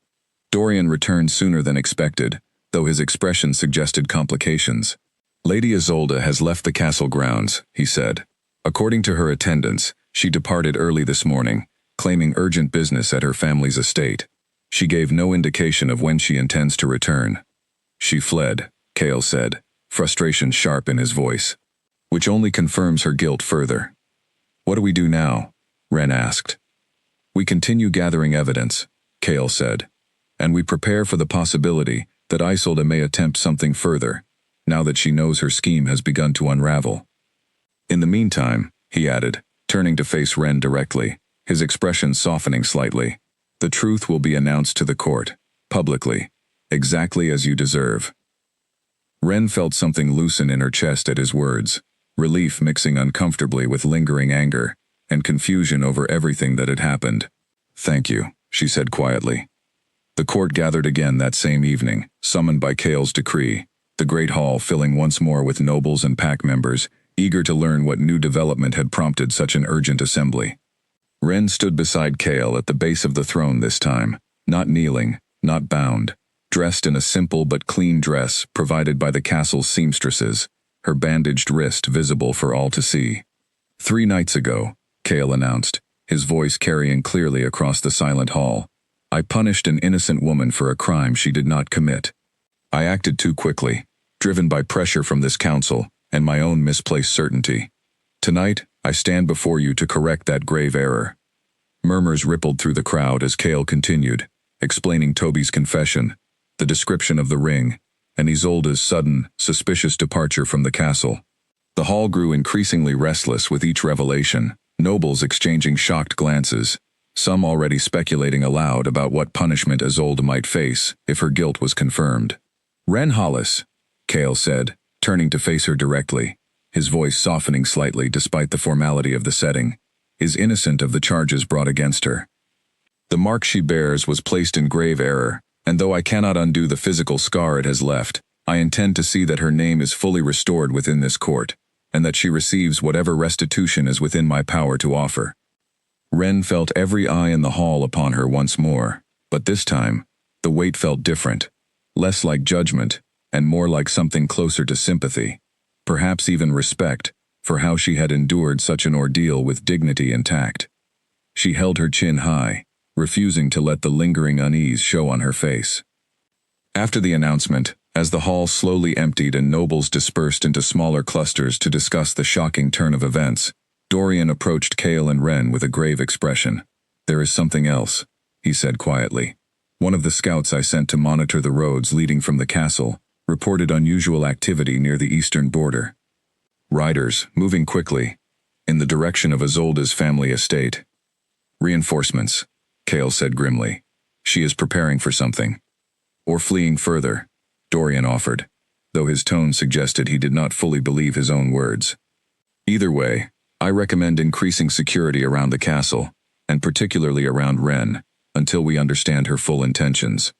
Dorian returned sooner than expected, though his expression suggested complications. Lady Isolde has left the castle grounds, he said. According to her attendants, she departed early this morning, claiming urgent business at her family's estate. She gave no indication of when she intends to return. She fled, Cale said, frustration sharp in his voice, which only confirms her guilt further. What do we do now? Ren asked. We continue gathering evidence, Cale said, and we prepare for the possibility that Isolde may attempt something further, now that she knows her scheme has begun to unravel. In the meantime, he added, turning to face Ren directly, his expression softening slightly, the truth will be announced to the court, publicly, Exactly as you deserve. Ren felt something loosen in her chest at his words, relief mixing uncomfortably with lingering anger, and confusion over everything that had happened. "Thank you," she said quietly. The court gathered again that same evening, summoned by Kale's decree, the great hall filling once more with nobles and pack members, eager to learn what new development had prompted such an urgent assembly. Ren stood beside Kale at the base of the throne this time, not kneeling, not bound, dressed in a simple but clean dress provided by the castle's seamstresses, her bandaged wrist visible for all to see. "3 nights ago," Kale announced, his voice carrying clearly across the silent hall, "I punished an innocent woman for a crime she did not commit. I acted too quickly, driven by pressure from this council and my own misplaced certainty. Tonight, I stand before you to correct that grave error." Murmurs rippled through the crowd as Kale continued, explaining Toby's confession, the description of the ring, and Isolde's sudden, suspicious departure from the castle. The hall grew increasingly restless with each revelation, nobles exchanging shocked glances, some already speculating aloud about what punishment Isolde might face if her guilt was confirmed. "Ren Hollis," Kale said, turning to face her directly, his voice softening slightly despite the formality of the setting, "is innocent of the charges brought against her. The mark she bears was placed in grave error, and though I cannot undo the physical scar it has left, I intend to see that her name is fully restored within this court, and that she receives whatever restitution is within my power to offer." Ren felt every eye in the hall upon her once more, but this time, the weight felt different, less like judgment, and more like something closer to sympathy, perhaps even respect, for how she had endured such an ordeal with dignity and tact. She held her chin high, refusing to let the lingering unease show on her face. After the announcement, as the hall slowly emptied and nobles dispersed into smaller clusters to discuss the shocking turn of events, Dorian approached Kale and Ren with a grave expression. "There is something else," he said quietly. "One of the scouts I sent to monitor the roads leading from the castle reported unusual activity near the eastern border. Riders, moving quickly, in the direction of Isolde's family estate." "Reinforcements," Kale said grimly. "She is preparing for something." "Or fleeing further," Dorian offered, though his tone suggested he did not fully believe his own words. "Either way, I recommend increasing security around the castle, and particularly around Ren, until we understand her full intentions."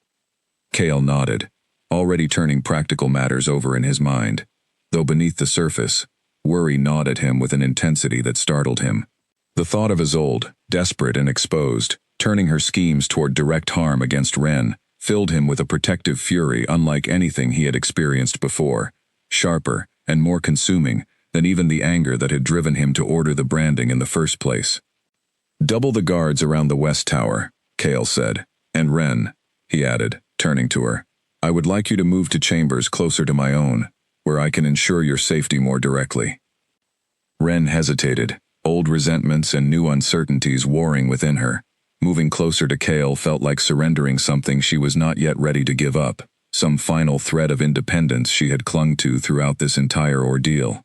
Kale nodded, already turning practical matters over in his mind, though beneath the surface, worry gnawed at him with an intensity that startled him. The thought of Isolde, desperate and exposed, turning her schemes toward direct harm against Ren, filled him with a protective fury unlike anything he had experienced before, sharper and more consuming than even the anger that had driven him to order the branding in the first place. "Double the guards around the West Tower," Kale said, "and Ren," he added, turning to her, "I would like you to move to chambers closer to my own, where I can ensure your safety more directly." Ren hesitated, old resentments and new uncertainties warring within her. Moving closer to Kale felt like surrendering something she was not yet ready to give up, some final thread of independence she had clung to throughout this entire ordeal.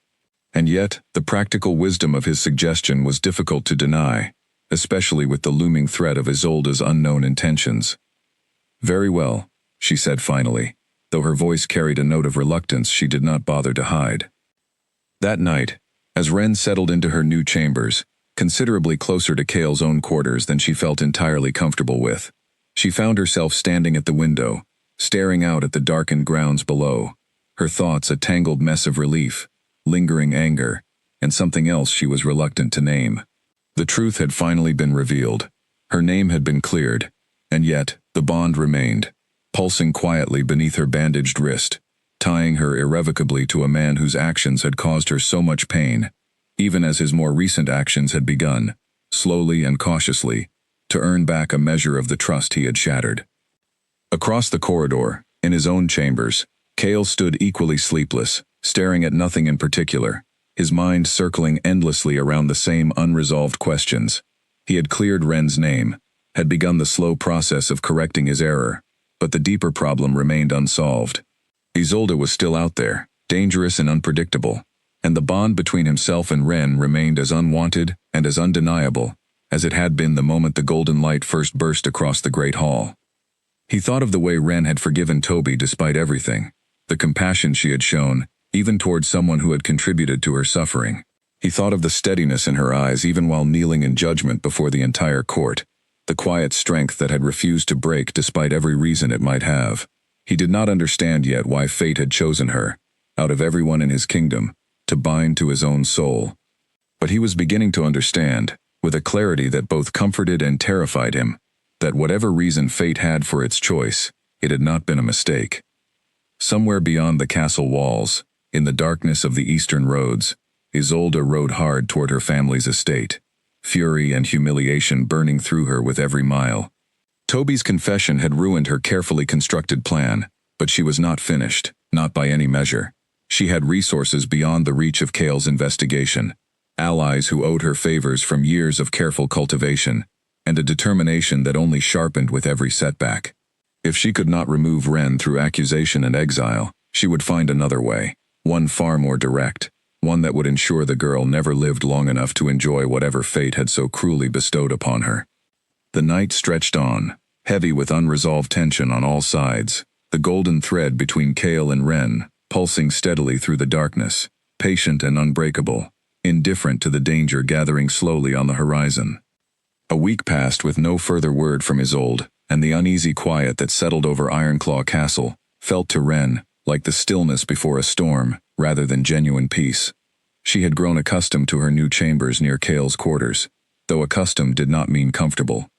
And yet, the practical wisdom of his suggestion was difficult to deny, especially with the looming threat of Isolde's unknown intentions. "Very well," she said finally, though her voice carried a note of reluctance she did not bother to hide. That night, as Ren settled into her new chambers, considerably closer to Kale's own quarters than she felt entirely comfortable with, she found herself standing at the window, staring out at the darkened grounds below, her thoughts a tangled mess of relief, lingering anger, and something else she was reluctant to name. The truth had finally been revealed. Her name had been cleared, and yet the bond remained, pulsing quietly beneath her bandaged wrist, tying her irrevocably to a man whose actions had caused her so much pain, even as his more recent actions had begun, slowly and cautiously, to earn back a measure of the trust he had shattered. Across the corridor, in his own chambers, Kale stood equally sleepless, staring at nothing in particular, his mind circling endlessly around the same unresolved questions. He had cleared Ren's name, had begun the slow process of correcting his error, but the deeper problem remained unsolved. Isolde was still out there, dangerous and unpredictable, and the bond between himself and Ren remained as unwanted and as undeniable as it had been the moment the golden light first burst across the great hall. He thought of the way Wren had forgiven Toby despite everything, the compassion she had shown, even towards someone who had contributed to her suffering. He thought of the steadiness in her eyes even while kneeling in judgment before the entire court, the quiet strength that had refused to break despite every reason it might have. He did not understand yet why fate had chosen her, out of everyone in his kingdom, to bind to his own soul. But he was beginning to understand, with a clarity that both comforted and terrified him, that whatever reason fate had for its choice, it had not been a mistake. Somewhere beyond the castle walls, in the darkness of the eastern roads, Isolde rode hard toward her family's estate, fury and humiliation burning through her with every mile. Toby's confession had ruined her carefully constructed plan, but she was not finished, not by any measure. She had resources beyond the reach of Cale's investigation, allies who owed her favors from years of careful cultivation, and a determination that only sharpened with every setback. If she could not remove Wren through accusation and exile, she would find another way, one far more direct, one that would ensure the girl never lived long enough to enjoy whatever fate had so cruelly bestowed upon her. The night stretched on, heavy with unresolved tension on all sides, the golden thread between Cale and Wren, pulsing steadily through the darkness, patient and unbreakable, indifferent to the danger gathering slowly on the horizon. A week passed with no further word from Isolde, and the uneasy quiet that settled over Ironclaw Castle felt to Wren like the stillness before a storm, rather than genuine peace. She had grown accustomed to her new chambers near Cale's quarters, though accustomed did not mean comfortable.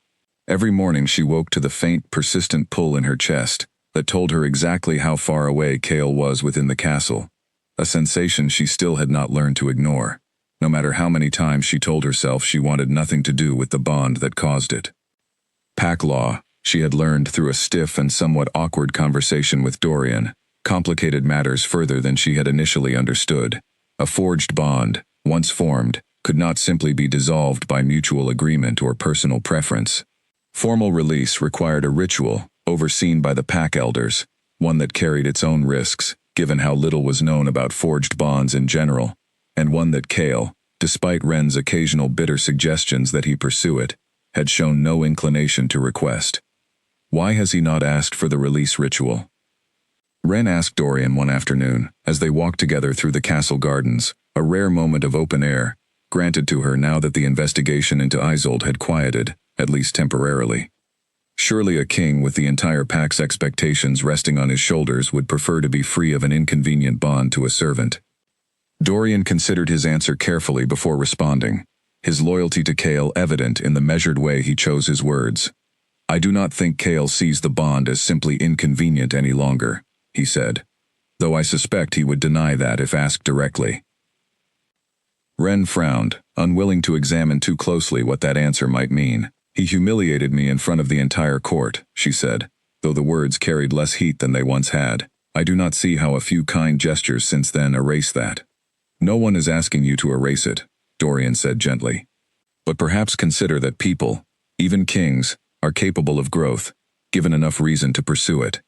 Every morning she woke to the faint, persistent pull in her chest that told her exactly how far away Cale was within the castle, a sensation she still had not learned to ignore, no matter how many times she told herself she wanted nothing to do with the bond that caused it. Pack law, she had learned through a stiff and somewhat awkward conversation with Dorian, complicated matters further than she had initially understood. A forged bond, once formed, could not simply be dissolved by mutual agreement or personal preference. Formal release required a ritual, overseen by the pack elders, one that carried its own risks, given how little was known about forged bonds in general, and one that Cale, despite Wren's occasional bitter suggestions that he pursue it, had shown no inclination to request. Why has he not asked for the release ritual? Wren asked Dorian one afternoon, as they walked together through the castle gardens, a rare moment of open air, granted to her now that the investigation into Isolde had quieted, at least temporarily. Surely a king with the entire pack's expectations resting on his shoulders would prefer to be free of an inconvenient bond to a servant. Dorian considered his answer carefully before responding, his loyalty to Cale evident in the measured way he chose his words. "I do not think Cale sees the bond as simply inconvenient any longer," he said, though I suspect he would deny that if asked directly. Wren frowned, unwilling to examine too closely what that answer might mean. "He humiliated me in front of the entire court," she said, though the words carried less heat than they once had. "I do not see how a few kind gestures since then erase that." "No one is asking you to erase it," Dorian said gently. "But perhaps consider that people, even kings, are capable of growth, given enough reason to pursue it."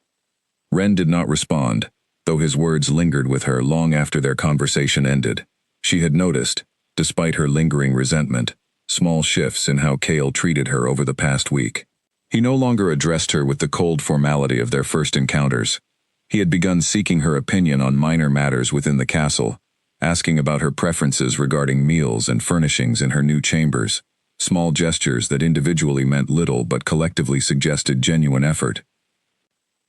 Wren did not respond, though his words lingered with her long after their conversation ended. She had noticed, despite her lingering resentment, small shifts in how Cale treated her over the past week. He no longer addressed her with the cold formality of their first encounters. He had begun seeking her opinion on minor matters within the castle, asking about her preferences regarding meals and furnishings in her new chambers, small gestures that individually meant little but collectively suggested genuine effort.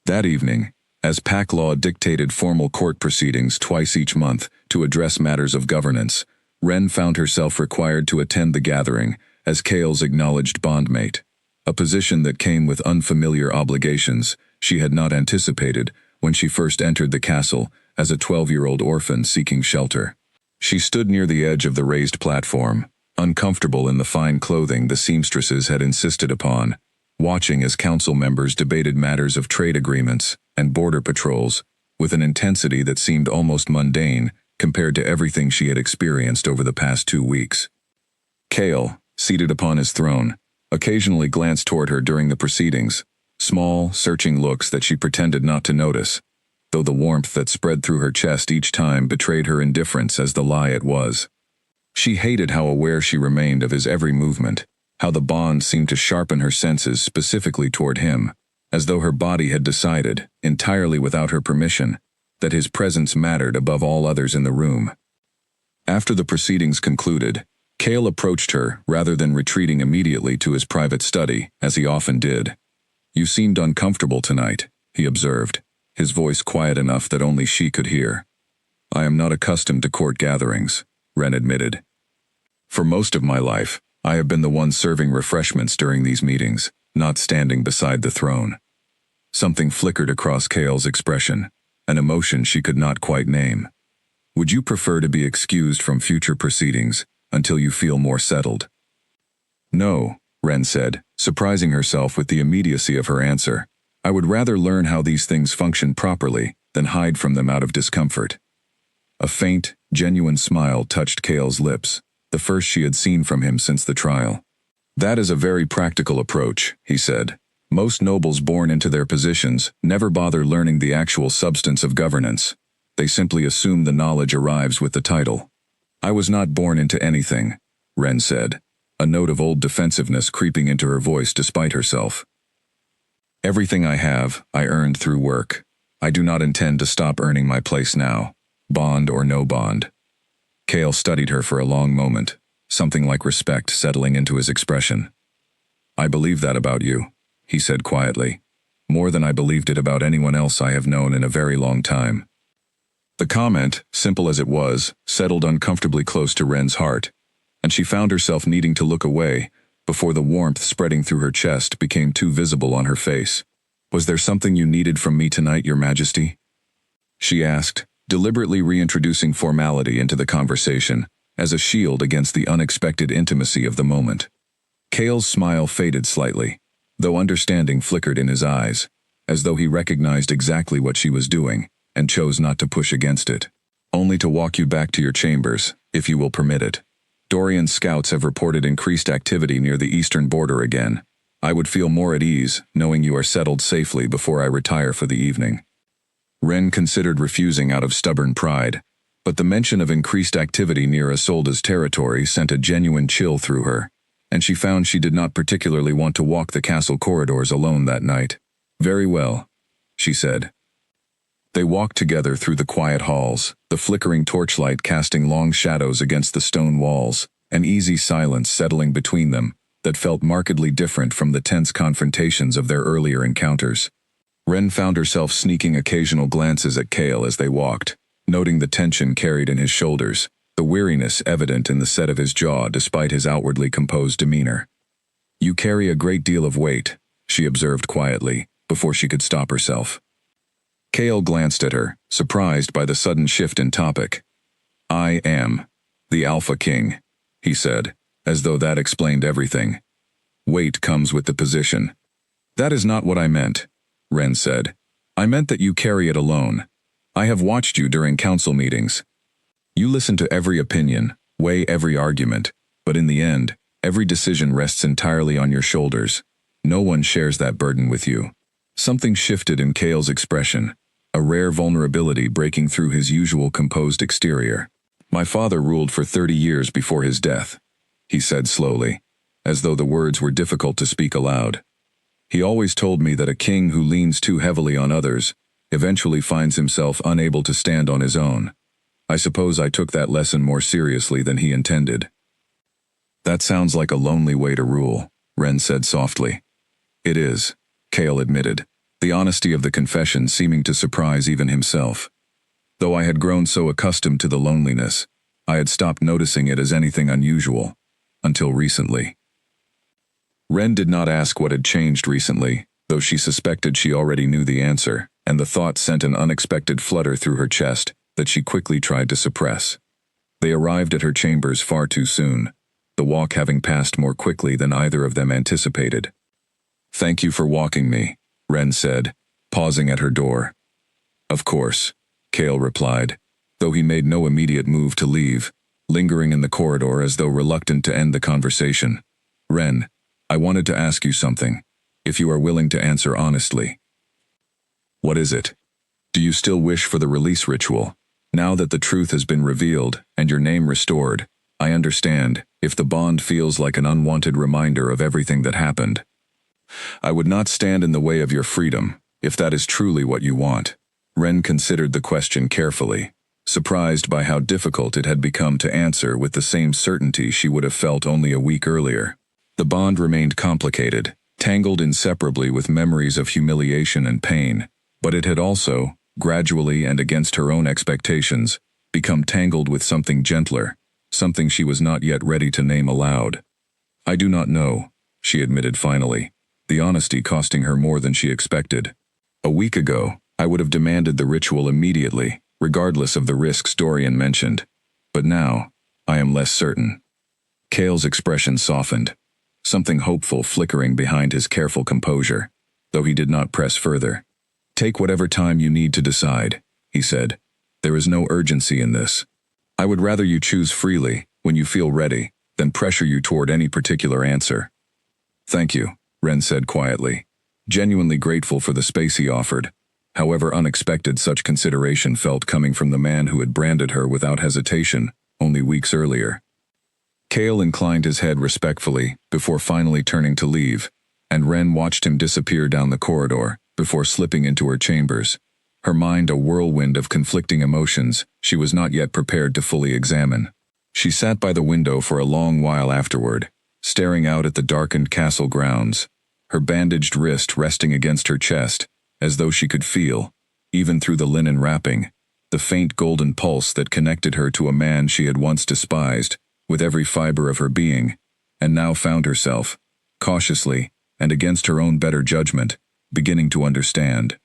That evening, as pack law dictated formal court proceedings twice each month to address matters of governance, Wren found herself required to attend the gathering as Cale's acknowledged bondmate, a position that came with unfamiliar obligations she had not anticipated when she first entered the castle as a 12-year-old orphan seeking shelter. She stood near the edge of the raised platform, uncomfortable in the fine clothing the seamstresses had insisted upon, watching as council members debated matters of trade agreements and border patrols with an intensity that seemed almost mundane compared to everything she had experienced over the past 2 weeks. Cale, seated upon his throne, occasionally glanced toward her during the proceedings, small, searching looks that she pretended not to notice, though the warmth that spread through her chest each time betrayed her indifference as the lie it was. She hated how aware she remained of his every movement, how the bond seemed to sharpen her senses specifically toward him, as though her body had decided, entirely without her permission, that his presence mattered above all others in the room. After the proceedings concluded, Cale approached her rather than retreating immediately to his private study, as he often did. "You seemed uncomfortable tonight," he observed, his voice quiet enough that only she could hear. "I am not accustomed to court gatherings," Wren admitted. "For most of my life, I have been the one serving refreshments during these meetings, not standing beside the throne." Something flickered across Cale's expression, an emotion she could not quite name. "Would you prefer to be excused from future proceedings until you feel more settled?" "No," Wren said, surprising herself with the immediacy of her answer. "I would rather learn how these things function properly than hide from them out of discomfort." A faint, genuine smile touched Cale's lips, the first she had seen from him since the trial. "That is a very practical approach," he said. "Most nobles born into their positions never bother learning the actual substance of governance. They simply assume the knowledge arrives with the title." "I was not born into anything," Wren said, a note of old defensiveness creeping into her voice despite herself. "Everything I have, I earned through work. I do not intend to stop earning my place now, bond or no bond." Cale studied her for a long moment, something like respect settling into his expression. "I believe that about you," he said quietly, "more than I believed it about anyone else I have known in a very long time." The comment, simple as it was, settled uncomfortably close to Wren's heart, and she found herself needing to look away before the warmth spreading through her chest became too visible on her face. "Was there something you needed from me tonight, Your Majesty?" she asked, deliberately reintroducing formality into the conversation, as a shield against the unexpected intimacy of the moment. Cale's smile faded slightly, though understanding flickered in his eyes, as though he recognized exactly what she was doing, and chose not to push against it. "Only to walk you back to your chambers, if you will permit it. Dorian's scouts have reported increased activity near the eastern border again. I would feel more at ease, knowing you are settled safely before I retire for the evening." Wren considered refusing out of stubborn pride, but the mention of increased activity near Isolda's territory sent a genuine chill through her, and she found she did not particularly want to walk the castle corridors alone that night. "Very well," she said. They walked together through the quiet halls, the flickering torchlight casting long shadows against the stone walls, an easy silence settling between them that felt markedly different from the tense confrontations of their earlier encounters. Wren found herself sneaking occasional glances at Cale as they walked, noting the tension carried in his shoulders, the weariness evident in the set of his jaw despite his outwardly composed demeanor. "You carry a great deal of weight," she observed quietly, before she could stop herself. Cale glanced at her, surprised by the sudden shift in topic. "I am the Alpha King," he said, as though that explained everything. "Weight comes with the position." "That is not what I meant," Wren said. "I meant that you carry it alone. I have watched you during council meetings. You listen to every opinion, weigh every argument, but in the end, every decision rests entirely on your shoulders. No one shares that burden with you." Something shifted in Cale's expression, a rare vulnerability breaking through his usual composed exterior. "My father ruled for 30 years before his death," he said slowly, as though the words were difficult to speak aloud. "He always told me that a king who leans too heavily on others eventually finds himself unable to stand on his own. I suppose I took that lesson more seriously than he intended." "That sounds like a lonely way to rule," Wren said softly. "It is," Cale admitted, the honesty of the confession seeming to surprise even himself. "Though I had grown so accustomed to the loneliness, I had stopped noticing it as anything unusual, until recently." Wren did not ask what had changed recently, though she suspected she already knew the answer, and the thought sent an unexpected flutter through her chest that she quickly tried to suppress. They arrived at her chambers far too soon, the walk having passed more quickly than either of them anticipated. "Thank you for walking me," Wren said, pausing at her door. "Of course," Cale replied, though he made no immediate move to leave, lingering in the corridor as though reluctant to end the conversation. "Wren, I wanted to ask you something, if you are willing to answer honestly." "What is it? Do you still wish for the release ritual? Now that the truth has been revealed and your name restored, I understand if the bond feels like an unwanted reminder of everything that happened." I would not stand in the way of your freedom, if that is truly what you want. Ren considered the question carefully, surprised by how difficult it had become to answer with the same certainty she would have felt only a week earlier. The bond remained complicated, tangled inseparably with memories of humiliation and pain, but it had also, gradually and against her own expectations, become tangled with something gentler, something she was not yet ready to name aloud. I do not know, she admitted finally, the honesty costing her more than she expected. A week ago, I would have demanded the ritual immediately, regardless of the risks Dorian mentioned. But now, I am less certain. Cale's expression softened, something hopeful flickering behind his careful composure, though he did not press further. Take whatever time you need to decide, he said. There is no urgency in this. I would rather you choose freely, when you feel ready, than pressure you toward any particular answer. Thank you, Ren said quietly, genuinely grateful for the space he offered, however unexpected such consideration felt coming from the man who had branded her without hesitation only weeks earlier. Cale inclined his head respectfully before finally turning to leave, and Ren watched him disappear down the corridor before slipping into her chambers, her mind a whirlwind of conflicting emotions she was not yet prepared to fully examine. She sat by the window for a long while afterward, staring out at the darkened castle grounds, her bandaged wrist resting against her chest, as though she could feel, even through the linen wrapping, the faint golden pulse that connected her to a man she had once despised, with every fiber of her being, and now found herself, cautiously, and against her own better judgment, beginning to understand.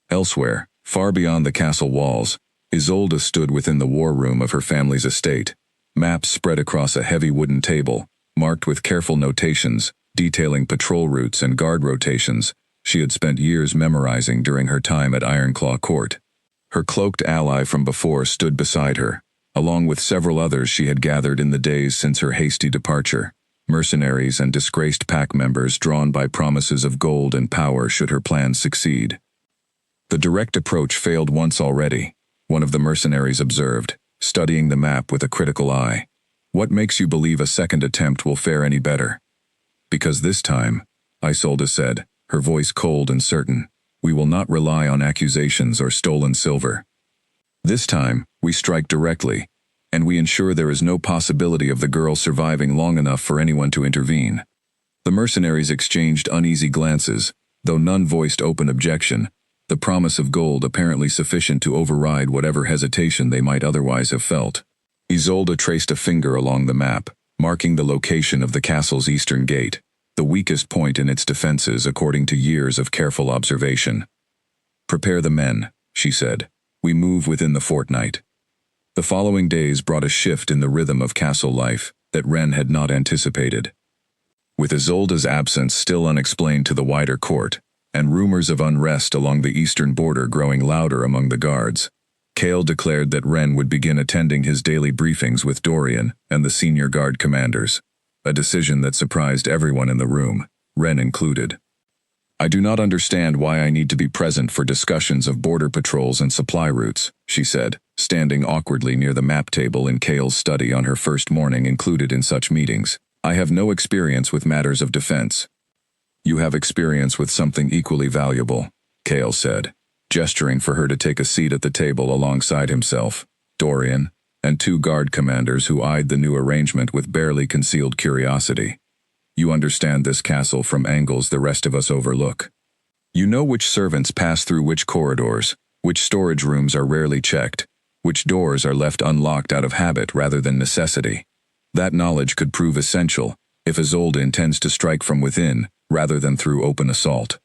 Elsewhere, far beyond the castle walls, Isolde stood within the war room of her family's estate, maps spread across a heavy wooden table, marked with careful notations, detailing patrol routes and guard rotations she had spent years memorizing during her time at Ironclaw Court. Her cloaked ally from before stood beside her, along with several others she had gathered in the days since her hasty departure, mercenaries and disgraced pack members drawn by promises of gold and power should her plans succeed. The direct approach failed once already, one of the mercenaries observed, studying the map with a critical eye. What makes you believe a second attempt will fare any better? Because this time, Isolde said, her voice cold and certain, we will not rely on accusations or stolen silver. This time, we strike directly, and we ensure there is no possibility of the girl surviving long enough for anyone to intervene. The mercenaries exchanged uneasy glances, though none voiced open objection, the promise of gold apparently sufficient to override whatever hesitation they might otherwise have felt. Isolde traced a finger along the map, marking the location of the castle's eastern gate, the weakest point in its defenses according to years of careful observation. Prepare the men, she said. We move within the fortnight. The following days brought a shift in the rhythm of castle life that Ren had not anticipated. With Isolde's absence still unexplained to the wider court, and rumors of unrest along the eastern border growing louder among the guards, Cale declared that Ren would begin attending his daily briefings with Dorian and the senior guard commanders, a decision that surprised everyone in the room, Ren included. I do not understand why I need to be present for discussions of border patrols and supply routes, she said, standing awkwardly near the map table in Cale's study on her first morning included in such meetings. I have no experience with matters of defense. You have experience with something equally valuable, Cale said, gesturing for her to take a seat at the table alongside himself, Dorian, and two guard commanders who eyed the new arrangement with barely concealed curiosity. You understand this castle from angles the rest of us overlook. You know which servants pass through which corridors, which storage rooms are rarely checked, which doors are left unlocked out of habit rather than necessity. That knowledge could prove essential if Isolde intends to strike from within rather than through open assault.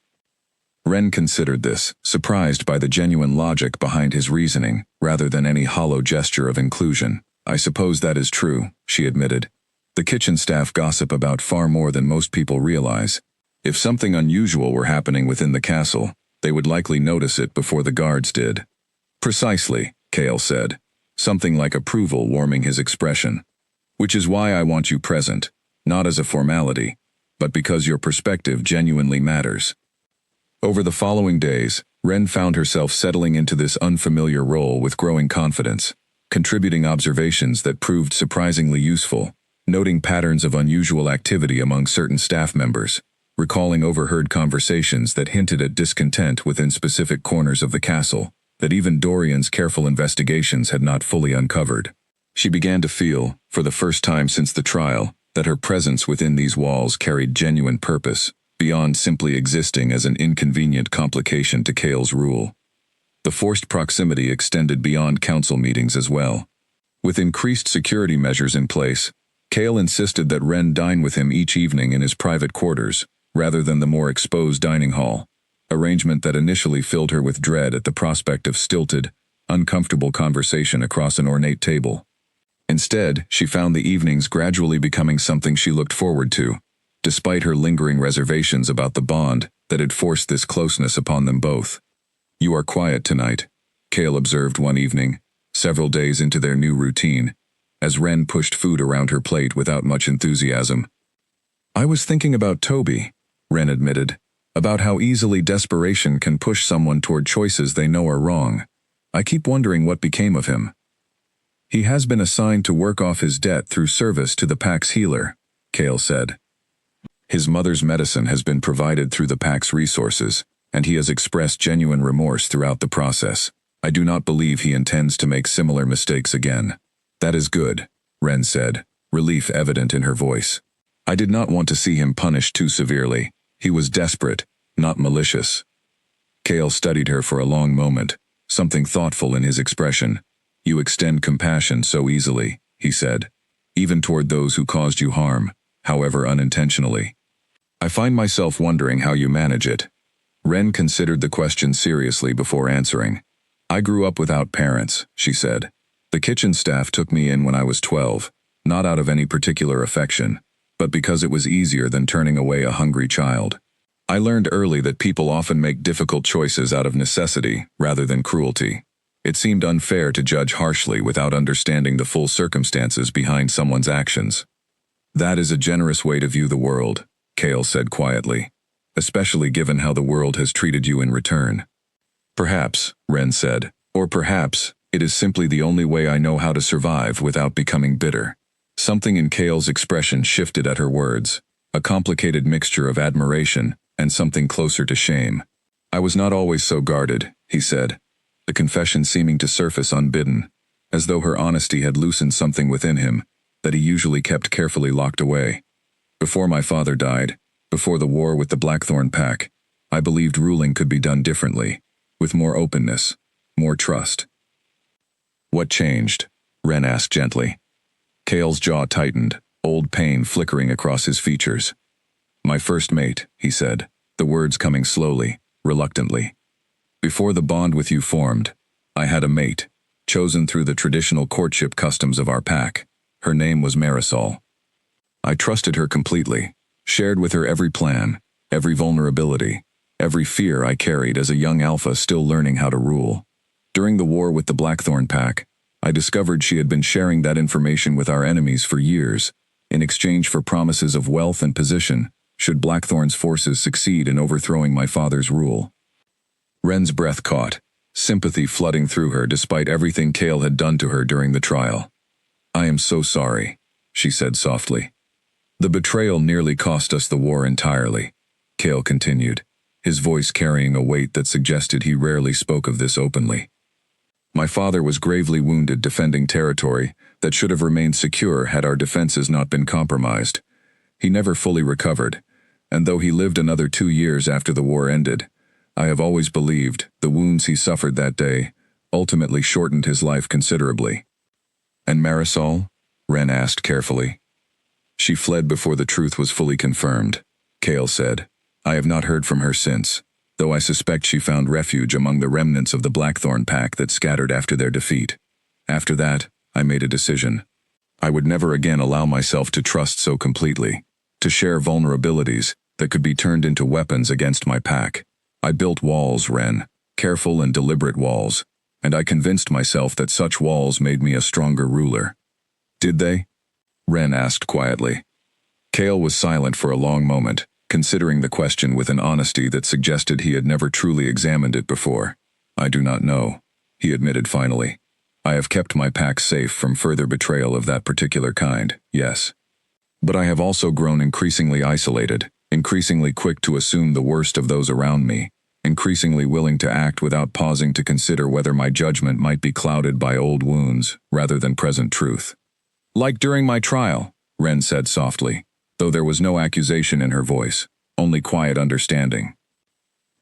Ren considered this, surprised by the genuine logic behind his reasoning rather than any hollow gesture of inclusion. I suppose that is true, she admitted. The kitchen staff gossip about far more than most people realize. If something unusual were happening within the castle, they would likely notice it before the guards did. Precisely, Cale said, something like approval warming his expression. Which is why I want you present, not as a formality, but because your perspective genuinely matters. Over the following days, Ren found herself settling into this unfamiliar role with growing confidence, contributing observations that proved surprisingly useful, noting patterns of unusual activity among certain staff members, recalling overheard conversations that hinted at discontent within specific corners of the castle, that even Dorian's careful investigations had not fully uncovered. She began to feel, for the first time since the trial, that her presence within these walls carried genuine purpose, beyond simply existing as an inconvenient complication to Cale's rule. The forced proximity extended beyond council meetings as well. With increased security measures in place, Cale insisted that Wren dine with him each evening in his private quarters, rather than the more exposed dining hall, arrangement that initially filled her with dread at the prospect of stilted, uncomfortable conversation across an ornate table. Instead, she found the evenings gradually becoming something she looked forward to, despite her lingering reservations about the bond that had forced this closeness upon them both. "You are quiet tonight," Cale observed one evening, several days into their new routine, as Wren pushed food around her plate without much enthusiasm. "I was thinking about Toby," Wren admitted, "about how easily desperation can push someone toward choices they know are wrong. I keep wondering what became of him." "He has been assigned to work off his debt through service to the Pack's healer," Cale said. "His mother's medicine has been provided through the Pack's resources, and he has expressed genuine remorse throughout the process. I do not believe he intends to make similar mistakes again." "That is good," Wren said, relief evident in her voice. "I did not want to see him punished too severely. He was desperate, not malicious." Cale studied her for a long moment, something thoughtful in his expression. "You extend compassion so easily," he said, "even toward those who caused you harm, however unintentionally. I find myself wondering how you manage it." Wren considered the question seriously before answering. "I grew up without parents," she said. "The kitchen staff took me in when I was 12, not out of any particular affection, but because it was easier than turning away a hungry child. I learned early that people often make difficult choices out of necessity rather than cruelty. It seemed unfair to judge harshly without understanding the full circumstances behind someone's actions." "That is a generous way to view the world," Cale said quietly, "especially given how the world has treated you in return." "Perhaps," Wren said, "or perhaps it is simply the only way I know how to survive without becoming bitter." Something in Cale's expression shifted at her words, a complicated mixture of admiration and something closer to shame. "I was not always so guarded," he said, the confession seeming to surface unbidden, as though her honesty had loosened something within him that he usually kept carefully locked away. "Before my father died, before the war with the Blackthorn Pack, I believed ruling could be done differently, with more openness, more trust." "What changed?" Wren asked gently. Cale's jaw tightened, old pain flickering across his features. "My first mate," he said, the words coming slowly, reluctantly. "Before the bond with you formed, I had a mate, chosen through the traditional courtship customs of our pack. Her name was Marisol. I trusted her completely, shared with her every plan, every vulnerability, every fear I carried as a young alpha still learning how to rule. During the war with the Blackthorn Pack, I discovered she had been sharing that information with our enemies for years, in exchange for promises of wealth and position, should Blackthorn's forces succeed in overthrowing my father's rule." Wren's breath caught, sympathy flooding through her despite everything Cale had done to her during the trial. "I am so sorry," she said softly. "The betrayal nearly cost us the war entirely," Cale continued, his voice carrying a weight that suggested he rarely spoke of this openly. "My father was gravely wounded defending territory that should have remained secure had our defenses not been compromised. He never fully recovered, and though he lived another 2 years after the war ended, I have always believed the wounds he suffered that day ultimately shortened his life considerably." "And Marisol?" Wren asked carefully. "She fled before the truth was fully confirmed," Cale said. "I have not heard from her since, though I suspect she found refuge among the remnants of the Blackthorn Pack that scattered after their defeat. After that, I made a decision. I would never again allow myself to trust so completely, to share vulnerabilities that could be turned into weapons against my pack. I built walls, Wren, careful and deliberate walls, and I convinced myself that such walls made me a stronger ruler." "Did they?" Wren asked quietly. Cale was silent for a long moment, considering the question with an honesty that suggested he had never truly examined it before. "I do not know," he admitted finally. "I have kept my pack safe from further betrayal of that particular kind, yes. But I have also grown increasingly isolated, increasingly quick to assume the worst of those around me, increasingly willing to act without pausing to consider whether my judgment might be clouded by old wounds rather than present truth. Like during my trial, Ren said softly, though there was no accusation in her voice, only quiet understanding.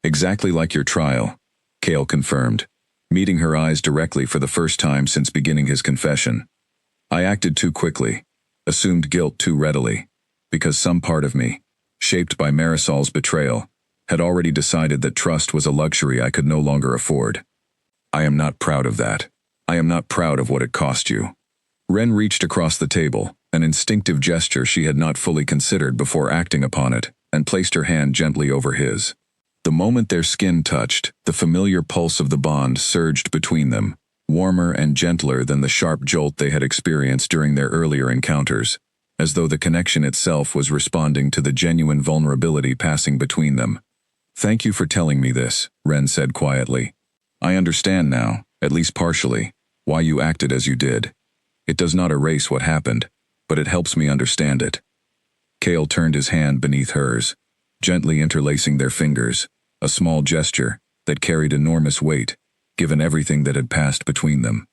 Exactly like your trial, Cale confirmed, meeting her eyes directly for the first time since beginning his confession. I acted too quickly, assumed guilt too readily, because some part of me, shaped by Marisol's betrayal, had already decided that trust was a luxury I could no longer afford. I am not proud of that. I am not proud of what it cost you. Ren reached across the table, an instinctive gesture she had not fully considered before acting upon it, and placed her hand gently over his. The moment their skin touched, the familiar pulse of the bond surged between them, warmer and gentler than the sharp jolt they had experienced during their earlier encounters, as though the connection itself was responding to the genuine vulnerability passing between them. Thank you for telling me this, Ren said quietly. I understand now, at least partially, why you acted as you did. It does not erase what happened, but it helps me understand it. Cale turned his hand beneath hers, gently interlacing their fingers, a small gesture that carried enormous weight, given everything that had passed between them.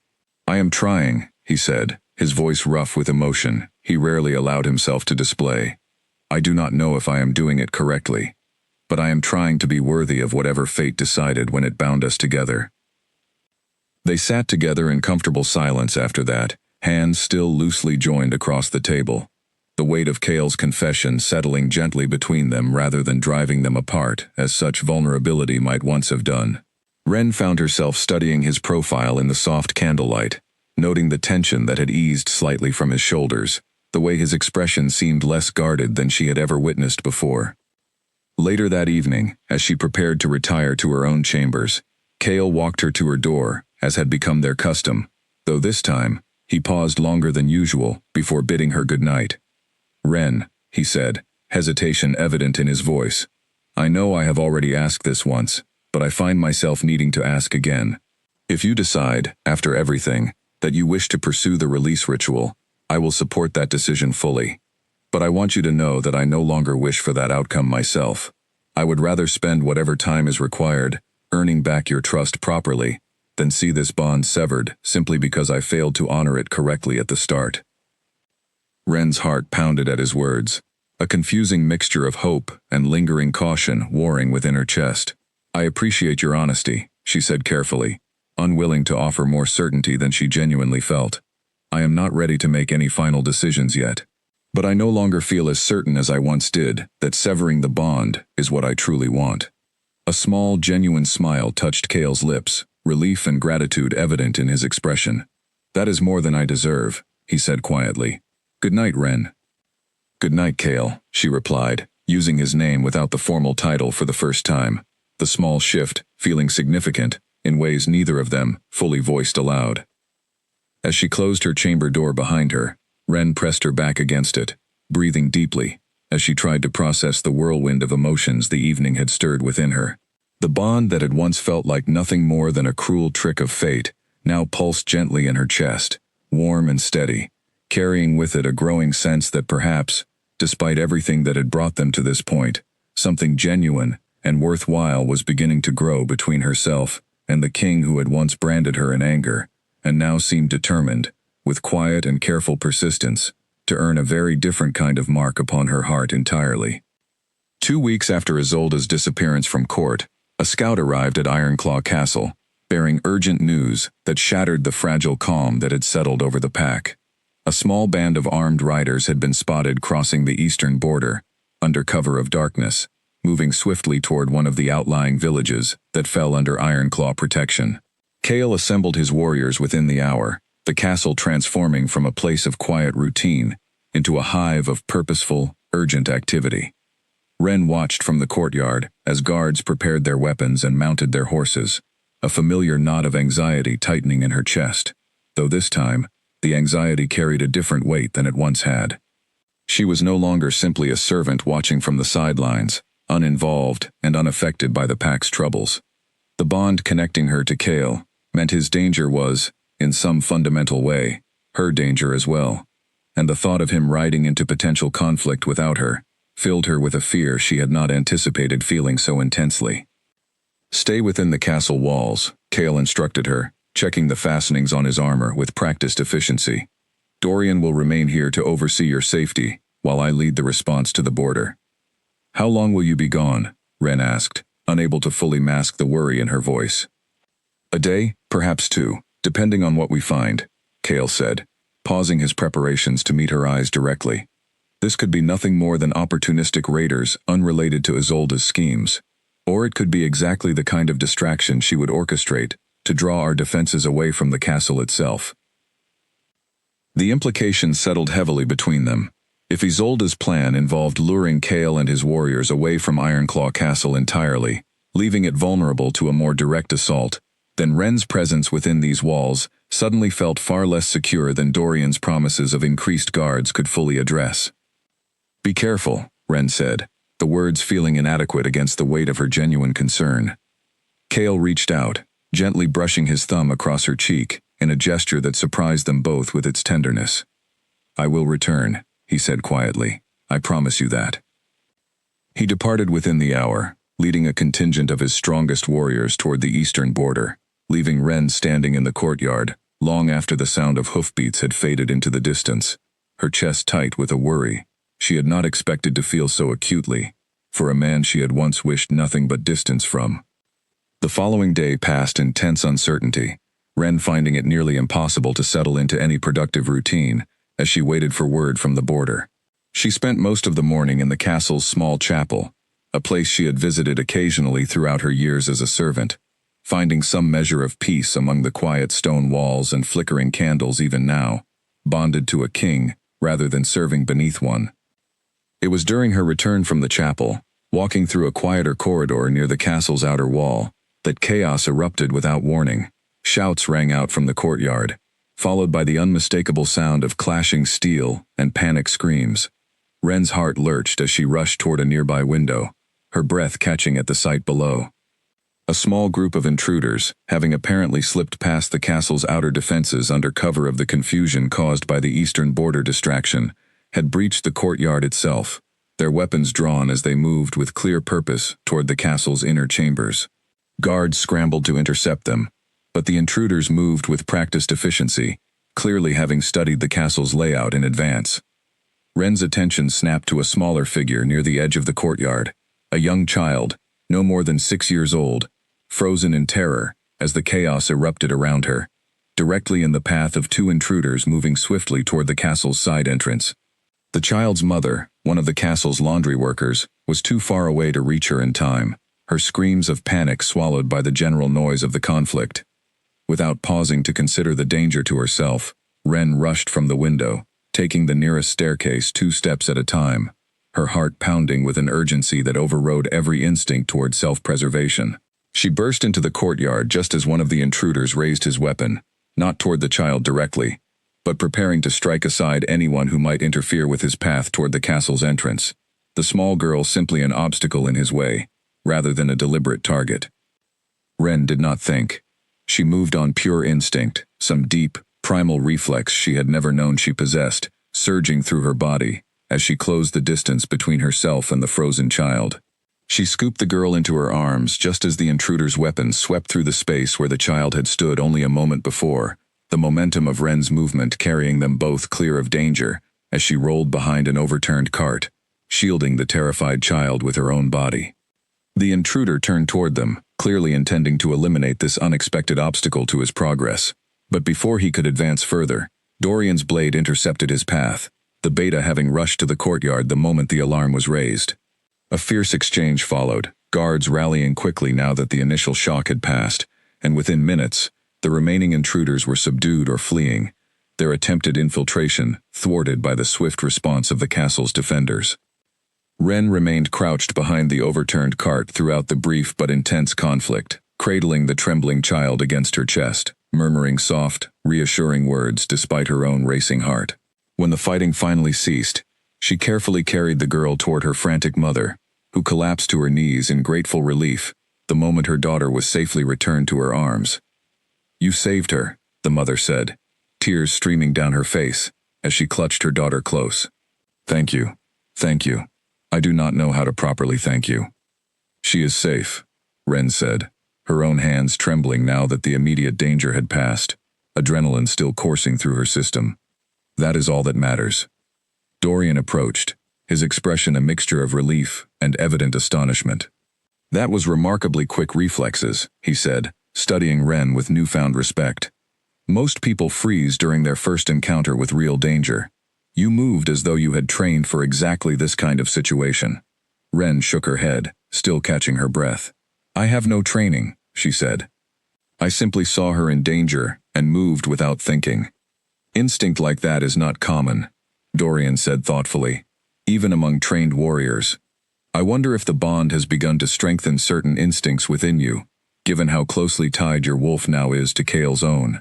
I am trying, he said, his voice rough with emotion he rarely allowed himself to display. I do not know if I am doing it correctly, but I am trying to be worthy of whatever fate decided when it bound us together. They sat together in comfortable silence after that, hands still loosely joined across the table, the weight of Cale's confession settling gently between them rather than driving them apart, as such vulnerability might once have done. Ren found herself studying his profile in the soft candlelight, noting the tension that had eased slightly from his shoulders, the way his expression seemed less guarded than she had ever witnessed before. Later that evening, as she prepared to retire to her own chambers, Cale walked her to her door, as had become their custom, though this time, he paused longer than usual before bidding her good night. Ren, he said, hesitation evident in his voice. I know I have already asked this once, but I find myself needing to ask again. If you decide, after everything, that you wish to pursue the release ritual, I will support that decision fully. But I want you to know that I no longer wish for that outcome myself. I would rather spend whatever time is required, earning back your trust properly, than see this bond severed simply because I failed to honor it correctly at the start. Ren's heart pounded at his words, a confusing mixture of hope and lingering caution warring within her chest. I appreciate your honesty, she said carefully, unwilling to offer more certainty than she genuinely felt. I am not ready to make any final decisions yet. But I no longer feel as certain as I once did that severing the bond is what I truly want. A small, genuine smile touched Cale's lips, relief and gratitude evident in his expression. That is more than I deserve, he said quietly. Good night, Ren. Good night, Cale, she replied, using his name without the formal title for the first time, the small shift feeling significant in ways neither of them fully voiced aloud. As she closed her chamber door behind her, Ren pressed her back against it, breathing deeply, as she tried to process the whirlwind of emotions the evening had stirred within her. The bond that had once felt like nothing more than a cruel trick of fate now pulsed gently in her chest, warm and steady, carrying with it a growing sense that perhaps, despite everything that had brought them to this point, something genuine and worthwhile was beginning to grow between herself and the king who had once branded her in anger, and now seemed determined, with quiet and careful persistence, to earn a very different kind of mark upon her heart entirely. 2 weeks after Isolde's disappearance from court, a scout arrived at Ironclaw Castle, bearing urgent news that shattered the fragile calm that had settled over the pack. A small band of armed riders had been spotted crossing the eastern border, under cover of darkness, moving swiftly toward one of the outlying villages that fell under Ironclaw protection. Cale assembled his warriors within the hour, the castle transforming from a place of quiet routine into a hive of purposeful, urgent activity. Ren watched from the courtyard as guards prepared their weapons and mounted their horses, a familiar knot of anxiety tightening in her chest, though this time, the anxiety carried a different weight than it once had. She was no longer simply a servant watching from the sidelines, uninvolved and unaffected by the pack's troubles. The bond connecting her to Cale meant his danger was, in some fundamental way, her danger as well, and the thought of him riding into potential conflict without her, filled her with a fear she had not anticipated feeling so intensely. "Stay within the castle walls," Cale instructed her, checking the fastenings on his armor with practiced efficiency. "Dorian will remain here to oversee your safety, while I lead the response to the border." "How long will you be gone?" Ren asked, unable to fully mask the worry in her voice. "A day, perhaps 2, depending on what we find," Cale said, pausing his preparations to meet her eyes directly. This could be nothing more than opportunistic raiders unrelated to Isolde's schemes. Or it could be exactly the kind of distraction she would orchestrate to draw our defenses away from the castle itself. The implications settled heavily between them. If Isolde's plan involved luring Cale and his warriors away from Ironclaw Castle entirely, leaving it vulnerable to a more direct assault, then Ren's presence within these walls suddenly felt far less secure than Dorian's promises of increased guards could fully address. "Be careful," Ren said, the words feeling inadequate against the weight of her genuine concern. Cale reached out, gently brushing his thumb across her cheek, in a gesture that surprised them both with its tenderness. "I will return," he said quietly. "I promise you that." He departed within the hour, leading a contingent of his strongest warriors toward the eastern border, leaving Ren standing in the courtyard, long after the sound of hoofbeats had faded into the distance, her chest tight with a worry she had not expected to feel so acutely, for a man she had once wished nothing but distance from. The following day passed in tense uncertainty, Ren finding it nearly impossible to settle into any productive routine as she waited for word from the border. She spent most of the morning in the castle's small chapel, a place she had visited occasionally throughout her years as a servant, finding some measure of peace among the quiet stone walls and flickering candles even now, bonded to a king rather than serving beneath one. It was during her return from the chapel, walking through a quieter corridor near the castle's outer wall, that chaos erupted without warning. Shouts rang out from the courtyard, followed by the unmistakable sound of clashing steel and panic screams. Ren's heart lurched as she rushed toward a nearby window, her breath catching at the sight below. A small group of intruders, having apparently slipped past the castle's outer defenses under cover of the confusion caused by the eastern border distraction, had breached the courtyard itself, their weapons drawn as they moved with clear purpose toward the castle's inner chambers. Guards scrambled to intercept them, but the intruders moved with practiced efficiency, clearly having studied the castle's layout in advance. Ren's attention snapped to a smaller figure near the edge of the courtyard, a young child, no more than 6 years old, frozen in terror as the chaos erupted around her, directly in the path of 2 intruders moving swiftly toward the castle's side entrance. The child's mother, one of the castle's laundry workers, was too far away to reach her in time, her screams of panic swallowed by the general noise of the conflict. Without pausing to consider the danger to herself, Ren rushed from the window, taking the nearest staircase 2 steps at a time, her heart pounding with an urgency that overrode every instinct toward self-preservation. She burst into the courtyard just as one of the intruders raised his weapon, not toward the child directly, but preparing to strike aside anyone who might interfere with his path toward the castle's entrance, the small girl simply an obstacle in his way, rather than a deliberate target. Ren did not think. She moved on pure instinct, some deep, primal reflex she had never known she possessed, surging through her body, as she closed the distance between herself and the frozen child. She scooped the girl into her arms just as the intruder's weapon swept through the space where the child had stood only a moment before, the momentum of Ren's movement carrying them both clear of danger as she rolled behind an overturned cart, shielding the terrified child with her own body. The intruder turned toward them, clearly intending to eliminate this unexpected obstacle to his progress. But before he could advance further, Dorian's blade intercepted his path, the beta having rushed to the courtyard the moment the alarm was raised. A fierce exchange followed, guards rallying quickly now that the initial shock had passed, and within minutes, the remaining intruders were subdued or fleeing, their attempted infiltration thwarted by the swift response of the castle's defenders. Ren remained crouched behind the overturned cart throughout the brief but intense conflict, cradling the trembling child against her chest, murmuring soft, reassuring words despite her own racing heart. When the fighting finally ceased, she carefully carried the girl toward her frantic mother, who collapsed to her knees in grateful relief the moment her daughter was safely returned to her arms. "You saved her," the mother said, tears streaming down her face as she clutched her daughter close. Thank you. I do not know how to properly thank you. She is safe, Ren said, her own hands trembling now that the immediate danger had passed, adrenaline still coursing through her system. That is all that matters. Dorian approached, his expression a mixture of relief and evident astonishment. That was remarkably quick reflexes, he said, studying Ren with newfound respect. Most people freeze during their first encounter with real danger. You moved as though you had trained for exactly this kind of situation. Ren shook her head, still catching her breath. I have no training, she said. I simply saw her in danger and moved without thinking. Instinct like that is not common, Dorian said thoughtfully, even among trained warriors. I wonder if the bond has begun to strengthen certain instincts within you, given how closely tied your wolf now is to Kale's own.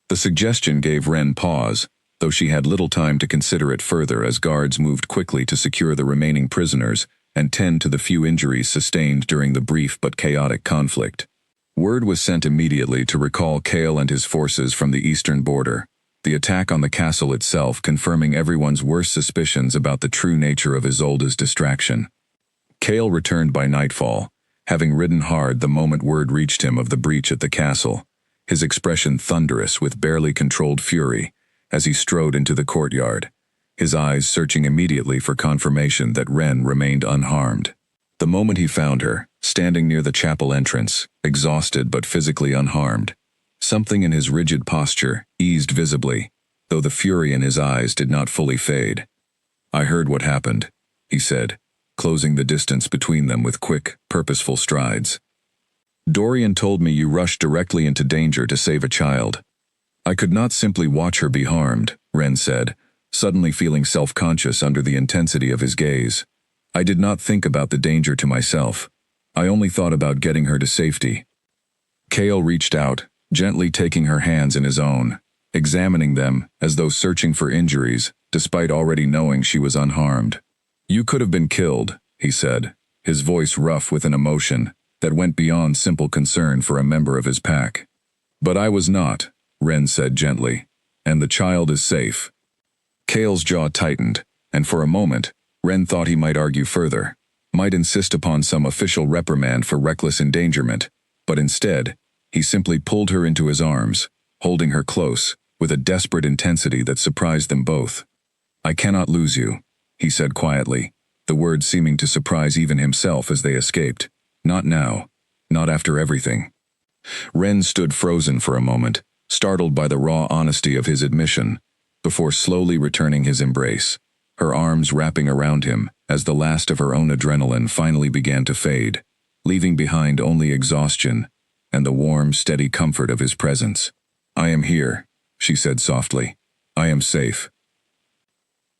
The suggestion gave Ren pause, though she had little time to consider it further as guards moved quickly to secure the remaining prisoners and tend to the few injuries sustained during the brief but chaotic conflict. Word was sent immediately to recall Kale and his forces from the eastern border, the attack on the castle itself confirming everyone's worst suspicions about the true nature of Isolde's distraction. Kale returned by nightfall, having ridden hard the moment word reached him of the breach at the castle, his expression thunderous with barely controlled fury as he strode into the courtyard, his eyes searching immediately for confirmation that Ren remained unharmed. The moment he found her, standing near the chapel entrance, exhausted but physically unharmed, something in his rigid posture eased visibly, though the fury in his eyes did not fully fade. I heard what happened, he said, closing the distance between them with quick, purposeful strides. Dorian told me you rushed directly into danger to save a child. I could not simply watch her be harmed, Ren said, suddenly feeling self-conscious under the intensity of his gaze. I did not think about the danger to myself. I only thought about getting her to safety. Kale reached out, gently taking her hands in his own, examining them as though searching for injuries, despite already knowing she was unharmed. You could have been killed, he said, his voice rough with an emotion that went beyond simple concern for a member of his pack. But I was not, Ren said gently, and the child is safe. Kale's jaw tightened, and for a moment, Ren thought he might argue further, might insist upon some official reprimand for reckless endangerment, but instead, he simply pulled her into his arms, holding her close, with a desperate intensity that surprised them both. I cannot lose you, he said quietly, the words seeming to surprise even himself as they escaped. Not now. Not after everything. Ren stood frozen for a moment, startled by the raw honesty of his admission, before slowly returning his embrace, her arms wrapping around him as the last of her own adrenaline finally began to fade, leaving behind only exhaustion and the warm, steady comfort of his presence. I am here, she said softly. I am safe.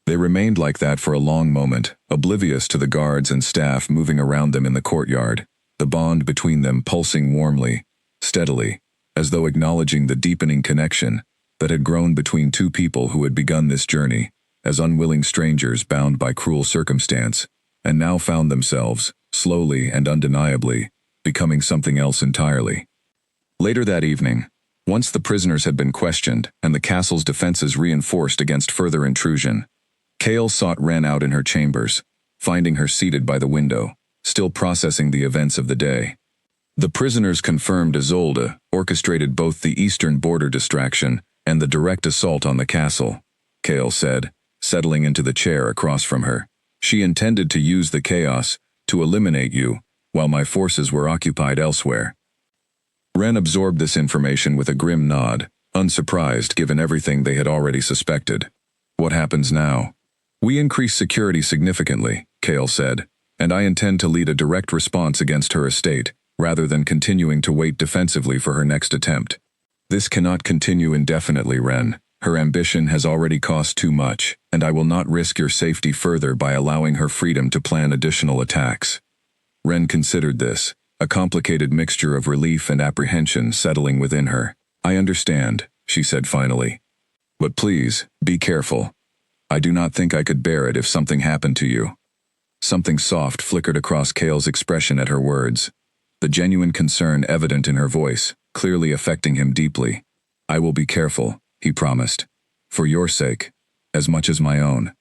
They remained like that for a long moment, oblivious to the guards and staff moving around them in the courtyard, the bond between them pulsing warmly, steadily, as though acknowledging the deepening connection that had grown between two people who had begun this journey as unwilling strangers bound by cruel circumstance, and now found themselves, slowly and undeniably, becoming something else entirely. Later that evening, once the prisoners had been questioned and the castle's defenses reinforced against further intrusion, Kale sought Ren out in her chambers, finding her seated by the window, still processing the events of the day. The prisoners confirmed Isolde orchestrated both the eastern border distraction and the direct assault on the castle, Kale said, settling into the chair across from her. She intended to use the chaos to eliminate you, while my forces were occupied elsewhere. Ren absorbed this information with a grim nod, unsurprised given everything they had already suspected. What happens now? We increase security significantly, Kale said, and I intend to lead a direct response against her estate, rather than continuing to wait defensively for her next attempt. This cannot continue indefinitely, Ren. Her ambition has already cost too much, and I will not risk your safety further by allowing her freedom to plan additional attacks. Ren considered this, a complicated mixture of relief and apprehension settling within her. I understand, she said finally. But please, be careful. I do not think I could bear it if something happened to you. Something soft flickered across Kale's expression at her words, the genuine concern evident in her voice, clearly affecting him deeply. I will be careful, he promised. For your sake, as much as my own.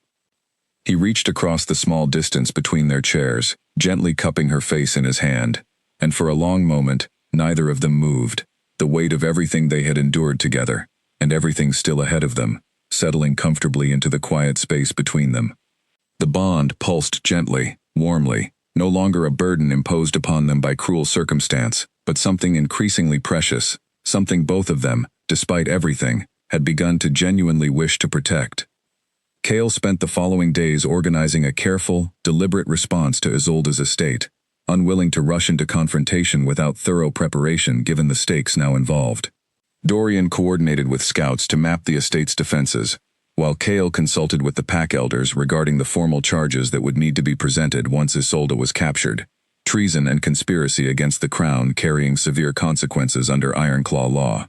He reached across the small distance between their chairs, gently cupping her face in his hand, and for a long moment, neither of them moved, the weight of everything they had endured together, and everything still ahead of them, settling comfortably into the quiet space between them. The bond pulsed gently, warmly, no longer a burden imposed upon them by cruel circumstance, but something increasingly precious, something both of them, despite everything, had begun to genuinely wish to protect. Cale spent the following days organizing a careful, deliberate response to Isolde's estate, unwilling to rush into confrontation without thorough preparation given the stakes now involved. Dorian coordinated with scouts to map the estate's defenses, while Cale consulted with the pack elders regarding the formal charges that would need to be presented once Isolde was captured: treason and conspiracy against the crown carrying severe consequences under Ironclaw law.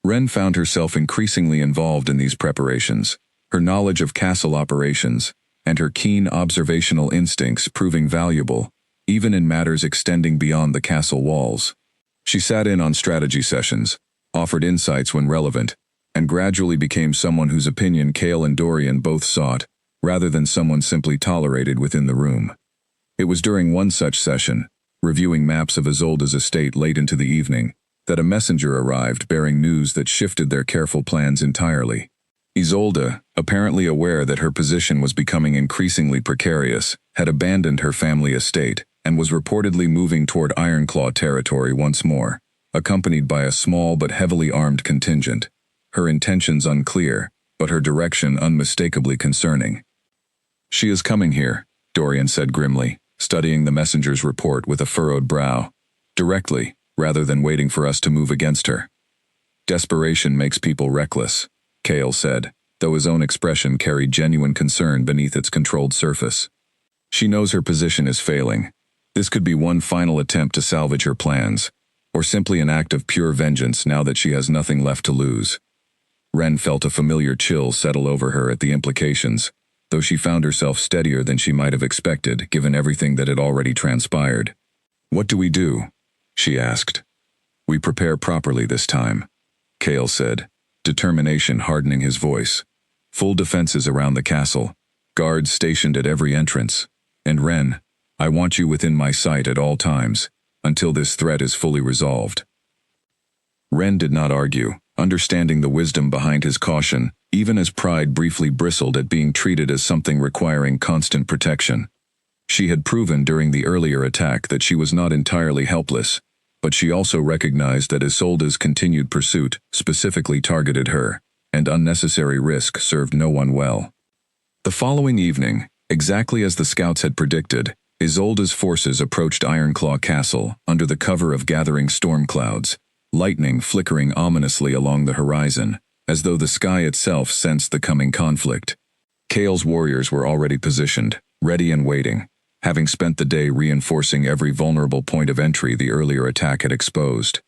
Ren found herself increasingly involved in these preparations, her knowledge of castle operations and her keen observational instincts proving valuable, even in matters extending beyond the castle walls. She sat in on strategy sessions, offered insights when relevant, and gradually became someone whose opinion Cale and Dorian both sought, rather than someone simply tolerated within the room. It was during one such session, reviewing maps of Isolde's estate late into the evening, that a messenger arrived bearing news that shifted their careful plans entirely. Isolde, apparently aware that her position was becoming increasingly precarious, had abandoned her family estate and was reportedly moving toward Ironclaw territory once more, accompanied by a small but heavily armed contingent, her intentions unclear, but her direction unmistakably concerning. "She is coming here," Dorian said grimly, studying the messenger's report with a furrowed brow. "Directly, rather than waiting for us to move against her." "Desperation makes people reckless," Cale said, though his own expression carried genuine concern beneath its controlled surface. "She knows her position is failing. This could be one final attempt to salvage her plans, or simply an act of pure vengeance now that she has nothing left to lose." Ren felt a familiar chill settle over her at the implications, though she found herself steadier than she might have expected given everything that had already transpired. "What do we do?" she asked. "We prepare properly this time," Cale said, determination hardening his voice. "Full defenses around the castle, guards stationed at every entrance, and Ren, I want you within my sight at all times, until this threat is fully resolved." Ren did not argue, understanding the wisdom behind his caution, even as pride briefly bristled at being treated as something requiring constant protection. She had proven during the earlier attack that she was not entirely helpless, but she also recognized that Isolde's continued pursuit specifically targeted her, and unnecessary risk served no one well. The following evening, exactly as the scouts had predicted, Isolde's forces approached Ironclaw Castle under the cover of gathering storm clouds, lightning flickering ominously along the horizon, as though the sky itself sensed the coming conflict. Cale's warriors were already positioned, ready and waiting, having spent the day reinforcing every vulnerable point of entry the earlier attack had exposed.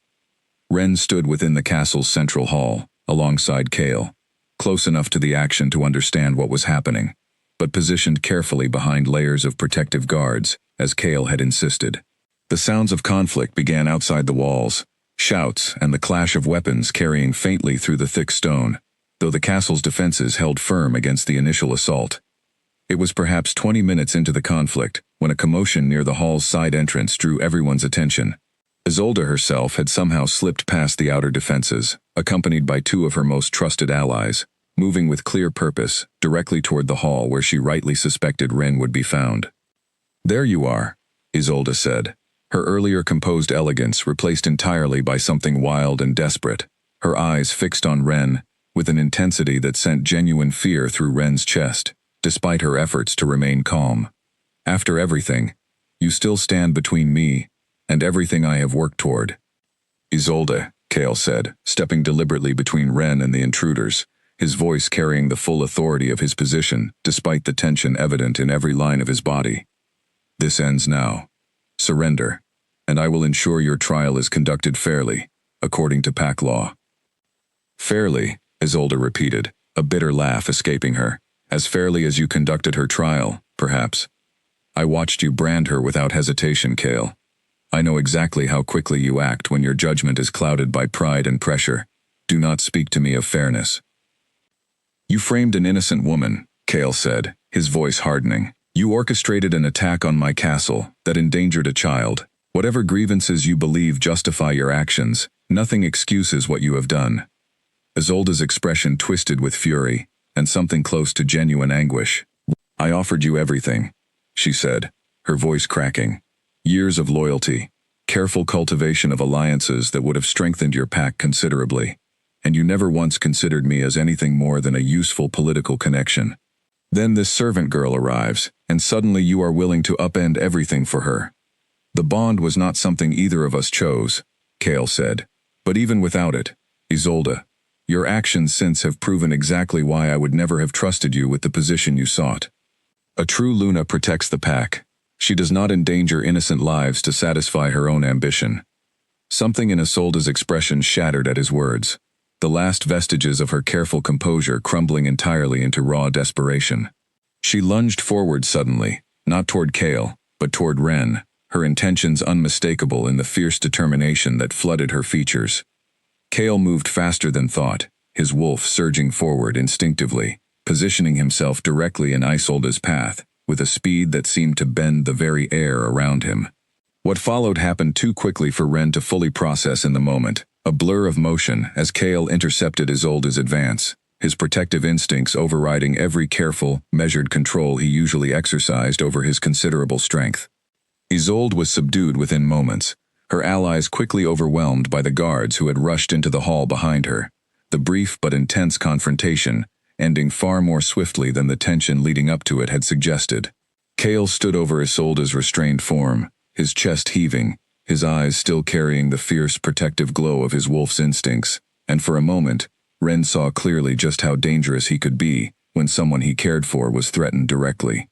Ren stood within the castle's central hall, alongside Cale, close enough to the action to understand what was happening, but positioned carefully behind layers of protective guards, as Cale had insisted. The sounds of conflict began outside the walls, shouts and the clash of weapons carrying faintly through the thick stone, though the castle's defenses held firm against the initial assault. It was perhaps 20 minutes into the conflict when a commotion near the hall's side entrance drew everyone's attention. Isolde herself had somehow slipped past the outer defenses, accompanied by two of her most trusted allies, moving with clear purpose directly toward the hall where she rightly suspected Ren would be found. "There you are," Isolde said, her earlier composed elegance replaced entirely by something wild and desperate, her eyes fixed on Ren, with an intensity that sent genuine fear through Ren's chest, despite her efforts to remain calm. "After everything, you still stand between me and everything I have worked toward." "Isolde," Cale said, stepping deliberately between Ren and the intruders, his voice carrying the full authority of his position despite the tension evident in every line of his body. "This ends now. Surrender, and I will ensure your trial is conducted fairly, according to pack law." "Fairly," Isolde repeated, a bitter laugh escaping her. "As fairly as you conducted her trial, perhaps. I watched you brand her without hesitation, Cale. I know exactly how quickly you act when your judgment is clouded by pride and pressure. Do not speak to me of fairness." "You framed an innocent woman," Kale said, his voice hardening. You orchestrated an attack on my castle that endangered a child. Whatever grievances you believe justify your actions, nothing excuses what you have done. Isolde's expression twisted with fury, and something close to genuine anguish. I offered you everything, she said, her voice cracking. Years of loyalty, careful cultivation of alliances that would have strengthened your pack considerably, and you never once considered me as anything more than a useful political connection. Then this servant girl arrives, and suddenly you are willing to upend everything for her. The bond was not something either of us chose, Kale said. But even without it, Isolde, your actions since have proven exactly why I would never have trusted you with the position you sought. A true Luna protects the pack. She does not endanger innocent lives to satisfy her own ambition. Something in Isolde's expression shattered at his words, the last vestiges of her careful composure crumbling entirely into raw desperation. She lunged forward suddenly, not toward Kale, but toward Ren, her intentions unmistakable in the fierce determination that flooded her features. Kale moved faster than thought, his wolf surging forward instinctively, positioning himself directly in Isolde's path, with a speed that seemed to bend the very air around him. What followed happened too quickly for Ren to fully process in the moment, a blur of motion as Kale intercepted Isolde's advance, his protective instincts overriding every careful, measured control he usually exercised over his considerable strength. Isolde was subdued within moments, her allies quickly overwhelmed by the guards who had rushed into the hall behind her, the brief but intense confrontation ending far more swiftly than the tension leading up to it had suggested. Kale stood over Isolde's restrained form, his chest heaving, his eyes still carrying the fierce protective glow of his wolf's instincts, and for a moment, Ren saw clearly just how dangerous he could be when someone he cared for was threatened directly.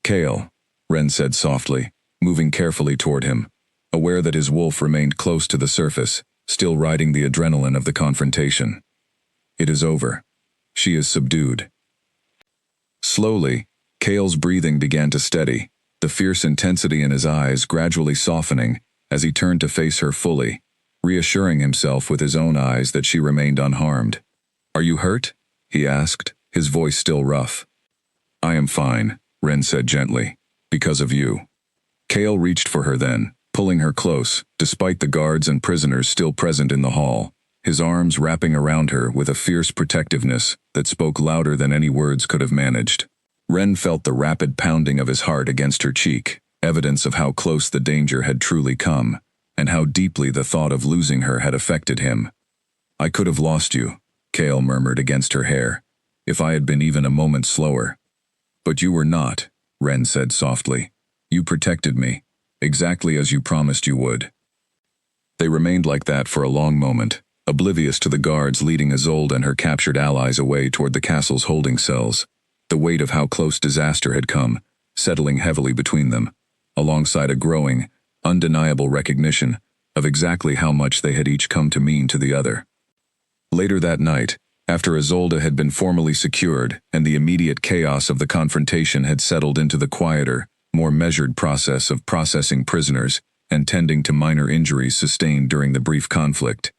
Kale, Ren said softly, moving carefully toward him, aware that his wolf remained close to the surface, still riding the adrenaline of the confrontation. It is over. She is subdued. Slowly, Kale's breathing began to steady, the fierce intensity in his eyes gradually softening as he turned to face her fully, reassuring himself with his own eyes that she remained unharmed. Are you hurt? He asked, his voice still rough. I am fine, Ren said gently, because of you. Kale reached for her then, pulling her close, despite the guards and prisoners still present in the hall, his arms wrapping around her with a fierce protectiveness that spoke louder than any words could have managed. Ren felt the rapid pounding of his heart against her cheek, evidence of how close the danger had truly come, and how deeply the thought of losing her had affected him. I could have lost you, Kale murmured against her hair, if I had been even a moment slower. But you were not, Ren said softly. You protected me, exactly as you promised you would. They remained like that for a long moment, oblivious to the guards leading Isolde and her captured allies away toward the castle's holding cells, the weight of how close disaster had come, settling heavily between them, alongside a growing, undeniable recognition of exactly how much they had each come to mean to the other. Later that night, after Isolde had been formally secured and the immediate chaos of the confrontation had settled into the quieter, more measured process of processing prisoners and tending to minor injuries sustained during the brief conflict,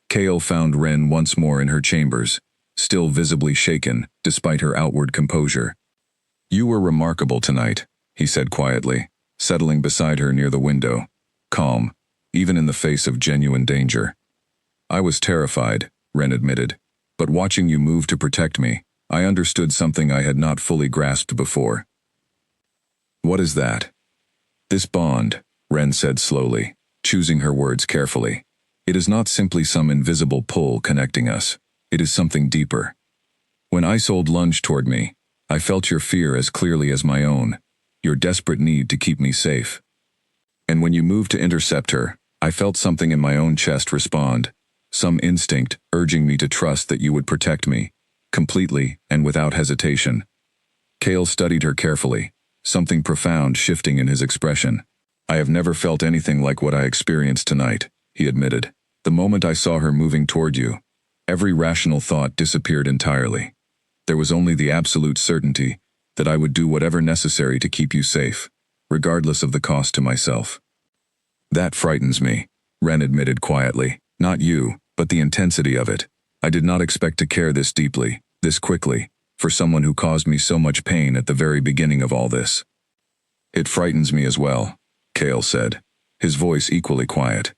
Kale found Ren once more in her chambers, still visibly shaken despite her outward composure. You were remarkable tonight, he said quietly, settling beside her near the window, calm, even in the face of genuine danger. I was terrified, Ren admitted, but watching you move to protect me, I understood something I had not fully grasped before. What is that? This bond, Ren said slowly, choosing her words carefully. It is not simply some invisible pull connecting us. It is something deeper. When Isolde lunged toward me, I felt your fear as clearly as my own, your desperate need to keep me safe. And when you moved to intercept her, I felt something in my own chest respond, some instinct urging me to trust that you would protect me, completely and without hesitation. Kale studied her carefully, something profound shifting in his expression. I have never felt anything like what I experienced tonight, he admitted. The moment I saw her moving toward you, every rational thought disappeared entirely. There was only the absolute certainty that I would do whatever necessary to keep you safe, regardless of the cost to myself. That frightens me, Ren admitted quietly. Not you, but the intensity of it. I did not expect to care this deeply, this quickly, for someone who caused me so much pain at the very beginning of all this. It frightens me as well, Cale said, his voice equally quiet.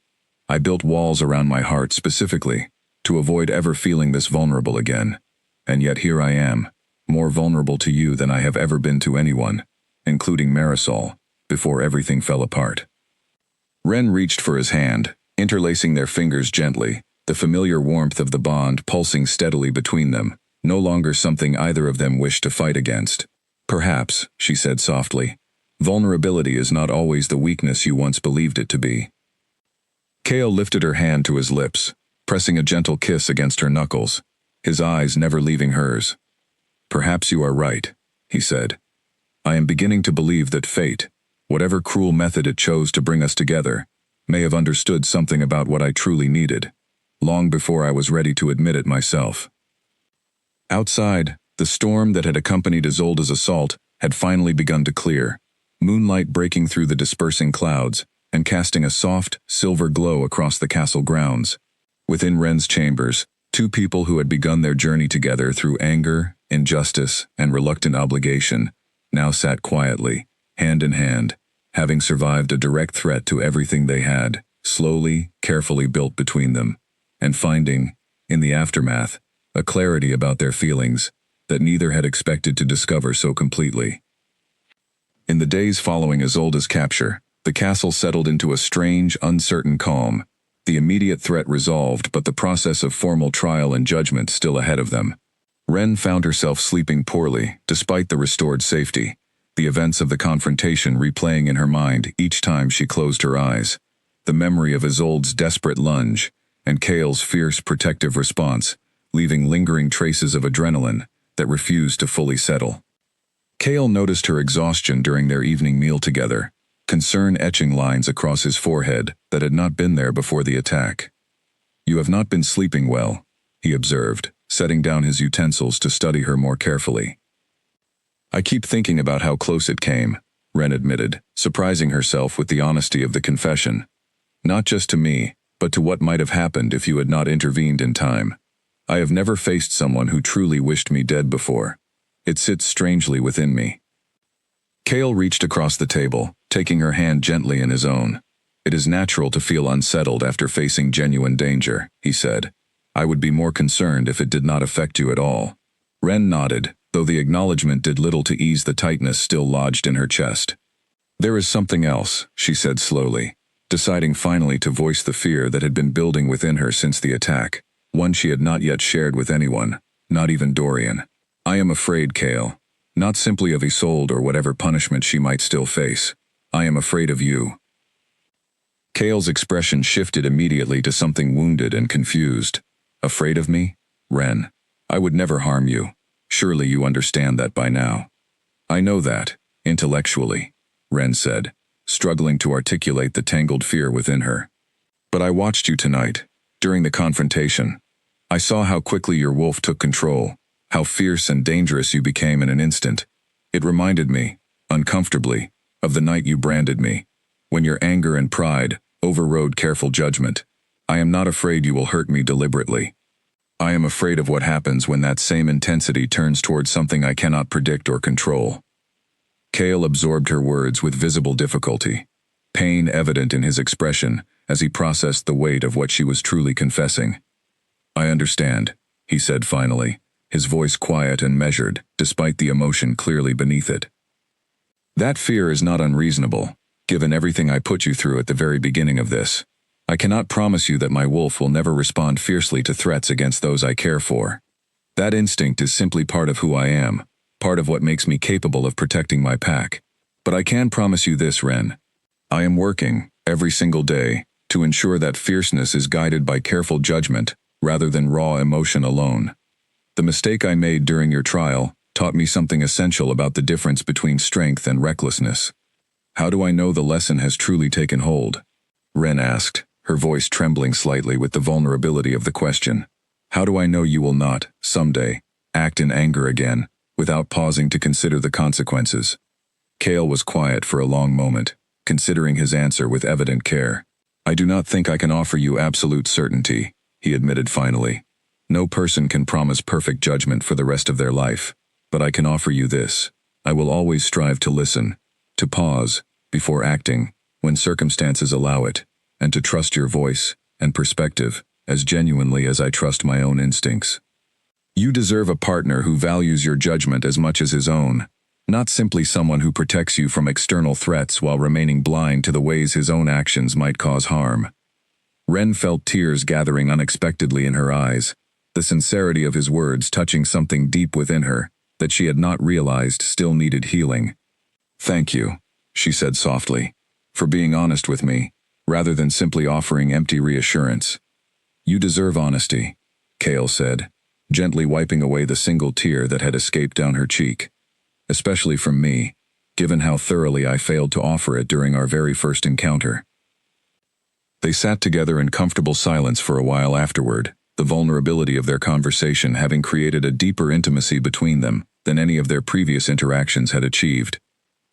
I built walls around my heart specifically to avoid ever feeling this vulnerable again. And yet here I am, more vulnerable to you than I have ever been to anyone, including Marisol, before everything fell apart. Ren reached for his hand, interlacing their fingers gently, the familiar warmth of the bond pulsing steadily between them, no longer something either of them wished to fight against. Perhaps, she said softly, vulnerability is not always the weakness you once believed it to be. Cale lifted her hand to his lips, pressing a gentle kiss against her knuckles, his eyes never leaving hers. Perhaps you are right, he said. I am beginning to believe that fate, whatever cruel method it chose to bring us together, may have understood something about what I truly needed, long before I was ready to admit it myself. Outside, the storm that had accompanied Isolde's assault had finally begun to clear, moonlight breaking through the dispersing clouds and casting a soft, silver glow across the castle grounds. Within Ren's chambers, two people who had begun their journey together through anger, injustice, and reluctant obligation now sat quietly, hand in hand, having survived a direct threat to everything they had, slowly, carefully built between them, and finding, in the aftermath, a clarity about their feelings that neither had expected to discover so completely. In the days following Isolde's capture, the castle settled into a strange, uncertain calm, the immediate threat resolved but the process of formal trial and judgment still ahead of them. Ren found herself sleeping poorly, despite the restored safety, the events of the confrontation replaying in her mind each time she closed her eyes, the memory of Isolde's desperate lunge, and Cale's fierce protective response, leaving lingering traces of adrenaline that refused to fully settle. Cale noticed her exhaustion during their evening meal together, concern etching lines across his forehead that had not been there before the attack. You have not been sleeping well, he observed, setting down his utensils to study her more carefully. I keep thinking about how close it came, Ren admitted, surprising herself with the honesty of the confession. Not just to me, but to what might have happened if you had not intervened in time. I have never faced someone who truly wished me dead before. It sits strangely within me. Cale reached across the table, taking her hand gently in his own. It is natural to feel unsettled after facing genuine danger, he said. I would be more concerned if it did not affect you at all. Ren nodded, though the acknowledgement did little to ease the tightness still lodged in her chest. There is something else, she said slowly, deciding finally to voice the fear that had been building within her since the attack, one she had not yet shared with anyone, not even Dorian. I am afraid, Cale. Not simply of Isolde or whatever punishment she might still face. I am afraid of you. Cale's expression shifted immediately to something wounded and confused. Afraid of me? Ren, I would never harm you. Surely you understand that by now. I know that, intellectually, Ren said, struggling to articulate the tangled fear within her. But I watched you tonight, during the confrontation. I saw how quickly your wolf took control, how fierce and dangerous you became in an instant. It reminded me, uncomfortably, of the night you branded me, when your anger and pride overrode careful judgment. I am not afraid you will hurt me deliberately. I am afraid of what happens when that same intensity turns towards something I cannot predict or control. Cale absorbed her words with visible difficulty, pain evident in his expression as he processed the weight of what she was truly confessing. I understand, he said finally, his voice quiet and measured, despite the emotion clearly beneath it. That fear is not unreasonable, given everything I put you through at the very beginning of this. I cannot promise you that my wolf will never respond fiercely to threats against those I care for. That instinct is simply part of who I am, part of what makes me capable of protecting my pack. But I can promise you this, Ren. I am working, every single day, to ensure that fierceness is guided by careful judgment, rather than raw emotion alone. The mistake I made during your trial taught me something essential about the difference between strength and recklessness. How do I know the lesson has truly taken hold? Ren asked, her voice trembling slightly with the vulnerability of the question. How do I know you will not, someday, act in anger again, without pausing to consider the consequences? Cale was quiet for a long moment, considering his answer with evident care. I do not think I can offer you absolute certainty, he admitted finally. No person can promise perfect judgment for the rest of their life. But I can offer you this. I will always strive to listen, to pause, before acting, when circumstances allow it, and to trust your voice and perspective as genuinely as I trust my own instincts. You deserve a partner who values your judgment as much as his own, not simply someone who protects you from external threats while remaining blind to the ways his own actions might cause harm. Ren felt tears gathering unexpectedly in her eyes, the sincerity of his words touching something deep within her that she had not realized still needed healing. "Thank you," she said softly, "for being honest with me, rather than simply offering empty reassurance." "You deserve honesty," Cale said, gently wiping away the single tear that had escaped down her cheek. "Especially from me, given how thoroughly I failed to offer it during our very first encounter." They sat together in comfortable silence for a while afterward, the vulnerability of their conversation having created a deeper intimacy between them than any of their previous interactions had achieved.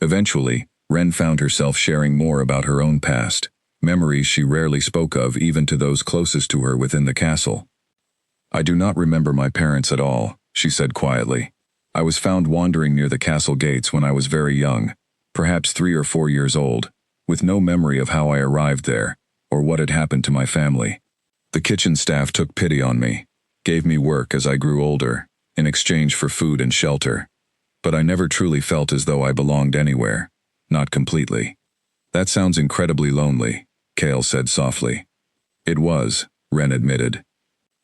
Eventually, Ren found herself sharing more about her own past, memories she rarely spoke of even to those closest to her within the castle. "I do not remember my parents at all," she said quietly. "I was found wandering near the castle gates when I was very young, perhaps 3 or 4 years old, with no memory of how I arrived there, or what had happened to my family. The kitchen staff took pity on me, gave me work as I grew older, in exchange for food and shelter. But I never truly felt as though I belonged anywhere, not completely." "That sounds incredibly lonely," Cale said softly. "It was," Ren admitted.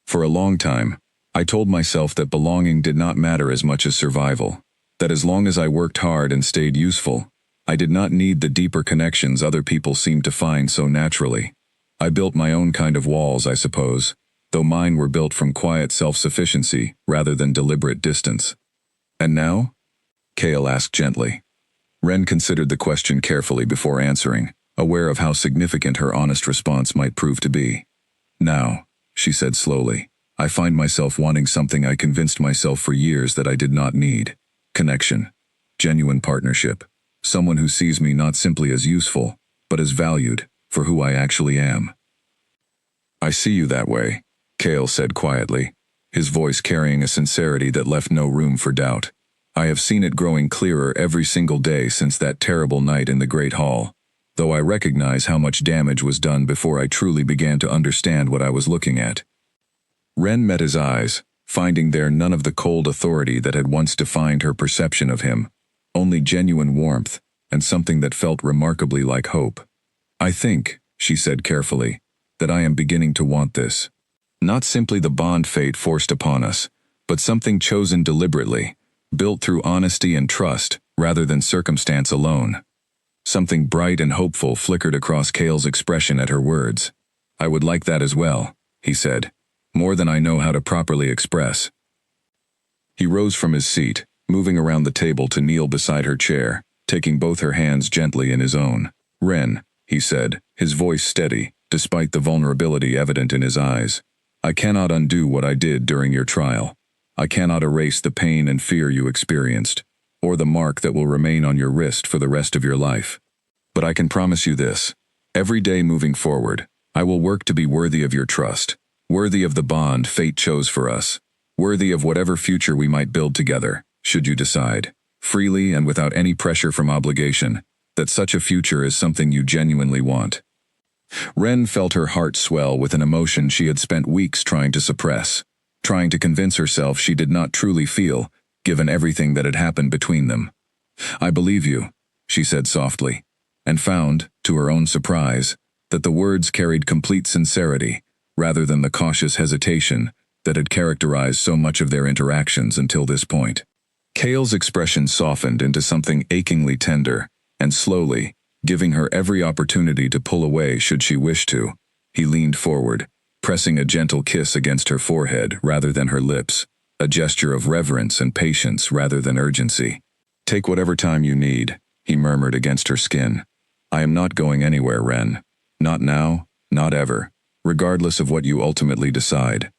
"For a long time, I told myself that belonging did not matter as much as survival, that as long as I worked hard and stayed useful, I did not need the deeper connections other people seemed to find so naturally. I built my own kind of walls, I suppose, though mine were built from quiet self-sufficiency rather than deliberate distance." "And now?" Cale asked gently. Ren considered the question carefully before answering, aware of how significant her honest response might prove to be. "Now," she said slowly, "I find myself wanting something I convinced myself for years that I did not need. Connection. Genuine partnership. Someone who sees me not simply as useful, but as valued for who I actually am." "I see you that way," Cale said quietly, his voice carrying a sincerity that left no room for doubt. "I have seen it growing clearer every single day since that terrible night in the Great Hall, though I recognize how much damage was done before I truly began to understand what I was looking at." Ren met his eyes, finding there none of the cold authority that had once defined her perception of him, only genuine warmth and something that felt remarkably like hope. "I think," she said carefully, "that I am beginning to want this. Not simply the bond fate forced upon us, but something chosen deliberately, built through honesty and trust rather than circumstance alone." Something bright and hopeful flickered across Cale's expression at her words. "I would like that as well," he said, "more than I know how to properly express." He rose from his seat, moving around the table to kneel beside her chair, taking both her hands gently in his own. "Ren," he said, his voice steady, despite the vulnerability evident in his eyes, "I cannot undo what I did during your trial. I cannot erase the pain and fear you experienced, or the mark that will remain on your wrist for the rest of your life. But I can promise you this. Every day moving forward, I will work to be worthy of your trust, worthy of the bond fate chose for us, worthy of whatever future we might build together, should you decide, freely and without any pressure from obligation, that such a future is something you genuinely want." Ren felt her heart swell with an emotion she had spent weeks trying to suppress, trying to convince herself she did not truly feel, given everything that had happened between them. "I believe you," she said softly, and found, to her own surprise, that the words carried complete sincerity, rather than the cautious hesitation that had characterized so much of their interactions until this point. Cale's expression softened into something achingly tender, and slowly, giving her every opportunity to pull away should she wish to, he leaned forward, pressing a gentle kiss against her forehead rather than her lips, a gesture of reverence and patience rather than urgency. "Take whatever time you need," he murmured against her skin. "I am not going anywhere, Ren. Not now, not ever, regardless of what you ultimately decide."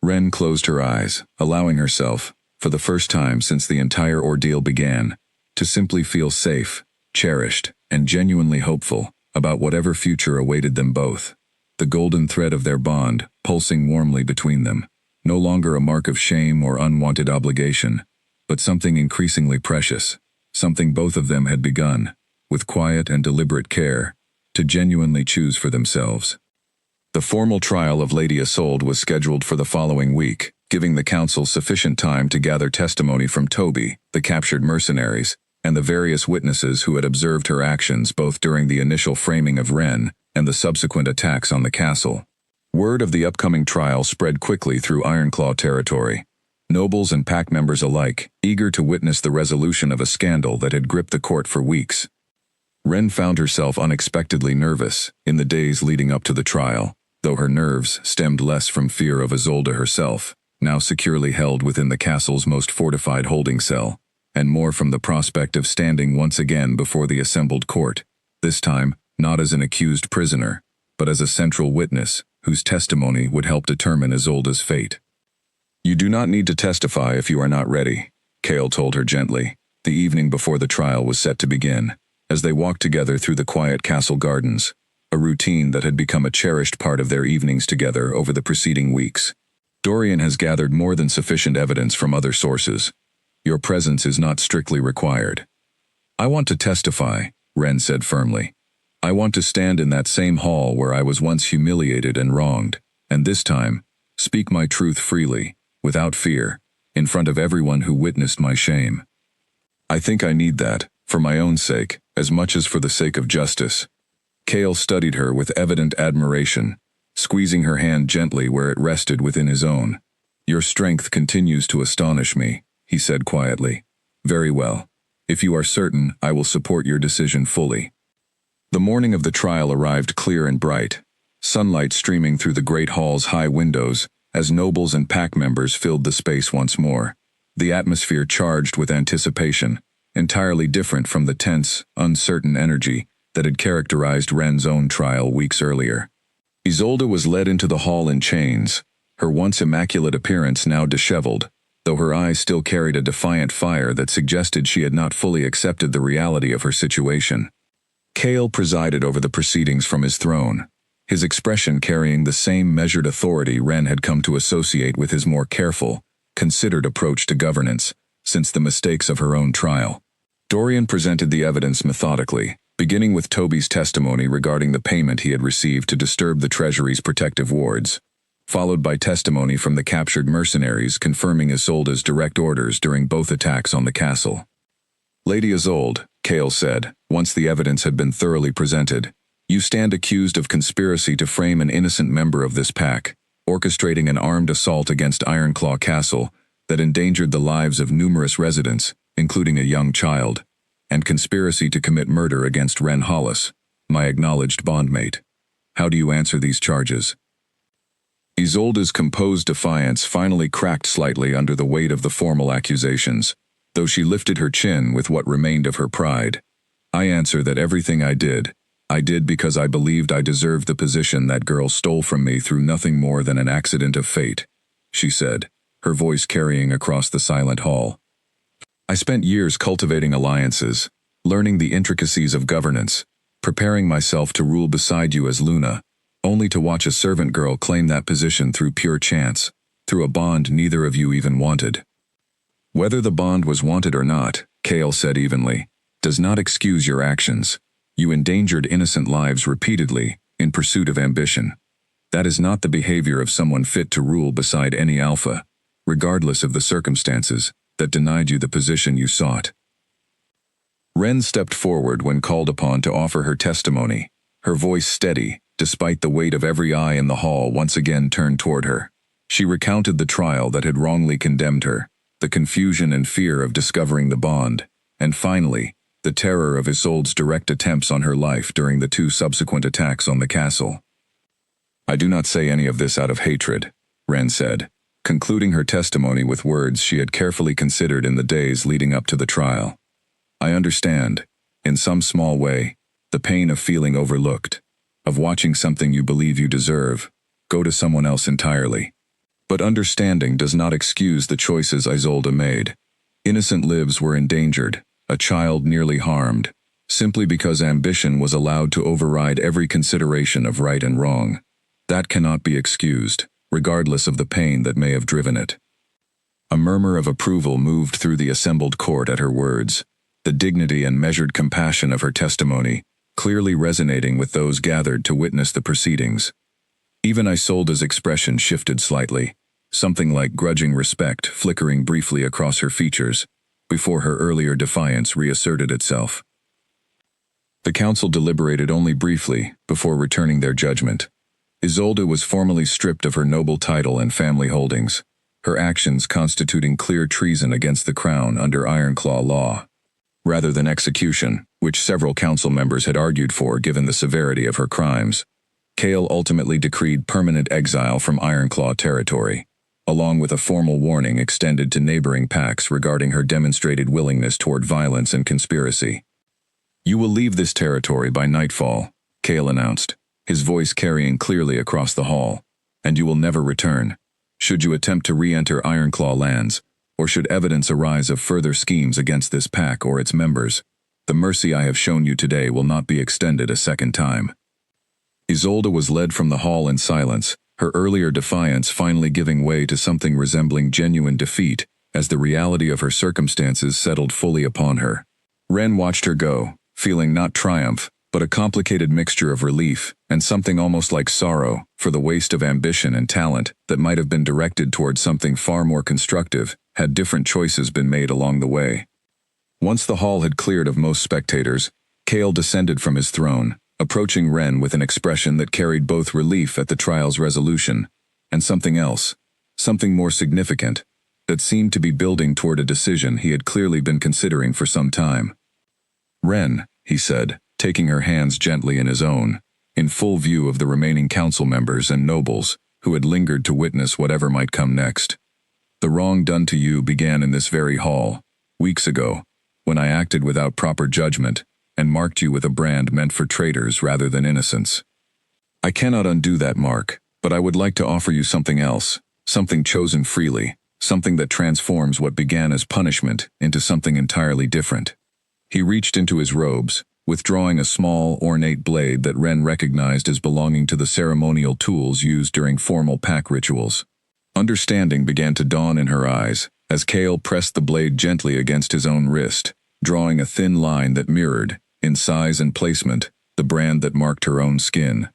Ren closed her eyes, allowing herself, for the first time since the entire ordeal began, to simply feel safe, cherished, and genuinely hopeful about whatever future awaited them both. The golden thread of their bond, pulsing warmly between them, no longer a mark of shame or unwanted obligation, but something increasingly precious, something both of them had begun, with quiet and deliberate care, to genuinely choose for themselves. The formal trial of Lady Isolde was scheduled for the following week, giving the council sufficient time to gather testimony from Toby, the captured mercenaries, and the various witnesses who had observed her actions both during the initial framing of Ren and the subsequent attacks on the castle. Word of the upcoming trial spread quickly through Ironclaw territory. Nobles and pack members alike, eager to witness the resolution of a scandal that had gripped the court for weeks. Ren found herself unexpectedly nervous in the days leading up to the trial, though her nerves stemmed less from fear of Isolde herself, now securely held within the castle's most fortified holding cell, and more from the prospect of standing once again before the assembled court, this time not as an accused prisoner, but as a central witness whose testimony would help determine Isolde's fate. "You do not need to testify if you are not ready," Cale told her gently, the evening before the trial was set to begin, as they walked together through the quiet castle gardens, a routine that had become a cherished part of their evenings together over the preceding weeks. "Dorian has gathered more than sufficient evidence from other sources. Your presence is not strictly required." "I want to testify," Ren said firmly. "I want to stand in that same hall where I was once humiliated and wronged, and this time, speak my truth freely, without fear, in front of everyone who witnessed my shame. I think I need that, for my own sake, as much as for the sake of justice." Cale studied her with evident admiration, squeezing her hand gently where it rested within his own. "Your strength continues to astonish me," he said quietly. "Very well. If you are certain, I will support your decision fully." The morning of the trial arrived clear and bright, sunlight streaming through the great hall's high windows as nobles and pack members filled the space once more, the atmosphere charged with anticipation, entirely different from the tense, uncertain energy that had characterized Ren's own trial weeks earlier. Isolde was led into the hall in chains, her once immaculate appearance now disheveled, though her eyes still carried a defiant fire that suggested she had not fully accepted the reality of her situation. Cale presided over the proceedings from his throne, his expression carrying the same measured authority Ren had come to associate with his more careful, considered approach to governance since the mistakes of her own trial. Dorian presented the evidence methodically, beginning with Toby's testimony regarding the payment he had received to disturb the Treasury's protective wards, followed by testimony from the captured mercenaries confirming Isolde's direct orders during both attacks on the castle. "Lady Isolde," Cale said, once the evidence had been thoroughly presented, "you stand accused of conspiracy to frame an innocent member of this pack, orchestrating an armed assault against Ironclaw Castle that endangered the lives of numerous residents, including a young child, and conspiracy to commit murder against Ren Hollis, my acknowledged bondmate. How do you answer these charges?" Isolde's composed defiance finally cracked slightly under the weight of the formal accusations, though she lifted her chin with what remained of her pride. "I answer that everything I did because I believed I deserved the position that girl stole from me through nothing more than an accident of fate," she said, her voice carrying across the silent hall. "I spent years cultivating alliances, learning the intricacies of governance, preparing myself to rule beside you as Luna, only to watch a servant girl claim that position through pure chance, through a bond neither of you even wanted." "Whether the bond was wanted or not," Cale said evenly, "does not excuse your actions. You endangered innocent lives repeatedly in pursuit of ambition. That is not the behavior of someone fit to rule beside any alpha, regardless of the circumstances, that denied you the position you sought." Ren stepped forward when called upon to offer her testimony, her voice steady, despite the weight of every eye in the hall once again turned toward her. She recounted the trial that had wrongly condemned her, the confusion and fear of discovering the bond, and finally, the terror of Isolde's direct attempts on her life during the 2 subsequent attacks on the castle. "I do not say any of this out of hatred," Ren said, concluding her testimony with words she had carefully considered in the days leading up to the trial. "I understand, in some small way, the pain of feeling overlooked, of watching something you believe you deserve go to someone else entirely. But understanding does not excuse the choices Isolde made. Innocent lives were endangered, a child nearly harmed, simply because ambition was allowed to override every consideration of right and wrong. That cannot be excused, regardless of the pain that may have driven it." A murmur of approval moved through the assembled court at her words, the dignity and measured compassion of her testimony clearly resonating with those gathered to witness the proceedings. Even Isolde's expression shifted slightly, something like grudging respect flickering briefly across her features, before her earlier defiance reasserted itself. The council deliberated only briefly before returning their judgment. Isolde was formally stripped of her noble title and family holdings, her actions constituting clear treason against the crown under Ironclaw law, rather than execution, which several council members had argued for given the severity of her crimes. Chaol ultimately decreed permanent exile from Ironclaw territory, along with a formal warning extended to neighboring pacts regarding her demonstrated willingness toward violence and conspiracy. "You will leave this territory by nightfall," Chaol announced, his voice carrying clearly across the hall, "and you will never return. Should you attempt to re-enter Ironclaw lands, or should evidence arise of further schemes against this pack or its members, the mercy I have shown you today will not be extended a second time." Isolde was led from the hall in silence, her earlier defiance finally giving way to something resembling genuine defeat as the reality of her circumstances settled fully upon her. Ren watched her go, feeling not triumph, but a complicated mixture of relief and something almost like sorrow for the waste of ambition and talent that might have been directed towards something far more constructive had different choices been made along the way. Once the hall had cleared of most spectators, Chaol descended from his throne, approaching Ren with an expression that carried both relief at the trial's resolution and something else, something more significant, that seemed to be building toward a decision he had clearly been considering for some time. "Ren," he said, taking her hands gently in his own, in full view of the remaining council members and nobles who had lingered to witness whatever might come next. "The wrong done to you began in this very hall, weeks ago, when I acted without proper judgment and marked you with a brand meant for traitors rather than innocents. I cannot undo that mark, but I would like to offer you something else, something chosen freely, something that transforms what began as punishment into something entirely different." He reached into his robes, withdrawing a small, ornate blade that Ren recognized as belonging to the ceremonial tools used during formal pack rituals. Understanding began to dawn in her eyes as Chaol pressed the blade gently against his own wrist, drawing a thin line that mirrored, in size and placement, the brand that marked her own skin.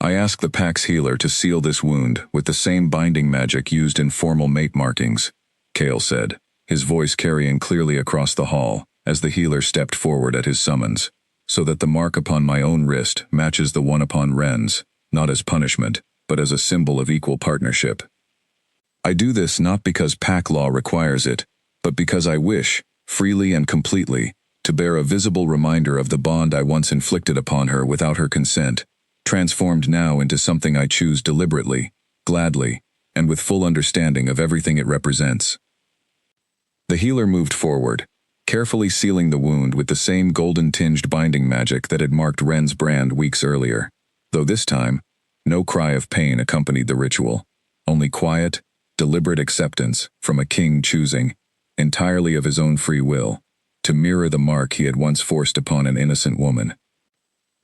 "I ask the pack's healer to seal this wound with the same binding magic used in formal mate markings," Chaol said, his voice carrying clearly across the hall as the healer stepped forward at his summons, "so that the mark upon my own wrist matches the one upon Ren's, not as punishment, but as a symbol of equal partnership. I do this not because pack law requires it, but because I wish, freely and completely, to bear a visible reminder of the bond I once inflicted upon her without her consent, transformed now into something I choose deliberately, gladly, and with full understanding of everything it represents." The healer moved forward, carefully sealing the wound with the same golden-tinged binding magic that had marked Ren's brand weeks earlier, though this time, no cry of pain accompanied the ritual, only quiet, deliberate acceptance from a king choosing, entirely of his own free will, to mirror the mark he had once forced upon an innocent woman.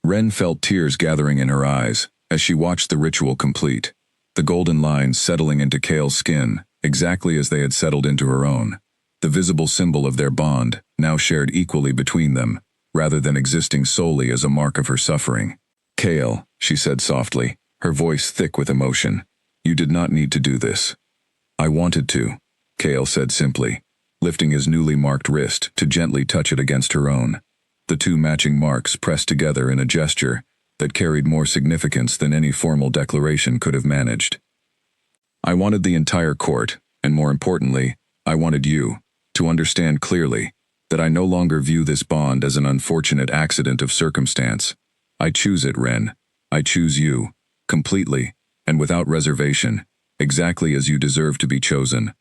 Ren felt tears gathering in her eyes as she watched the ritual complete, the golden lines settling into Chaol's skin exactly as they had settled into her own, the visible symbol of their bond, now shared equally between them, rather than existing solely as a mark of her suffering. "Chaol," she said softly, her voice thick with emotion, "you did not need to do this." "I wanted to," Chaol said simply, lifting his newly marked wrist to gently touch it against her own, the two matching marks pressed together in a gesture that carried more significance than any formal declaration could have managed. "I wanted the entire court, and more importantly, I wanted you, to understand clearly that I no longer view this bond as an unfortunate accident of circumstance. I choose it, Ren. I choose you, completely, and without reservation, exactly as you deserve to be chosen."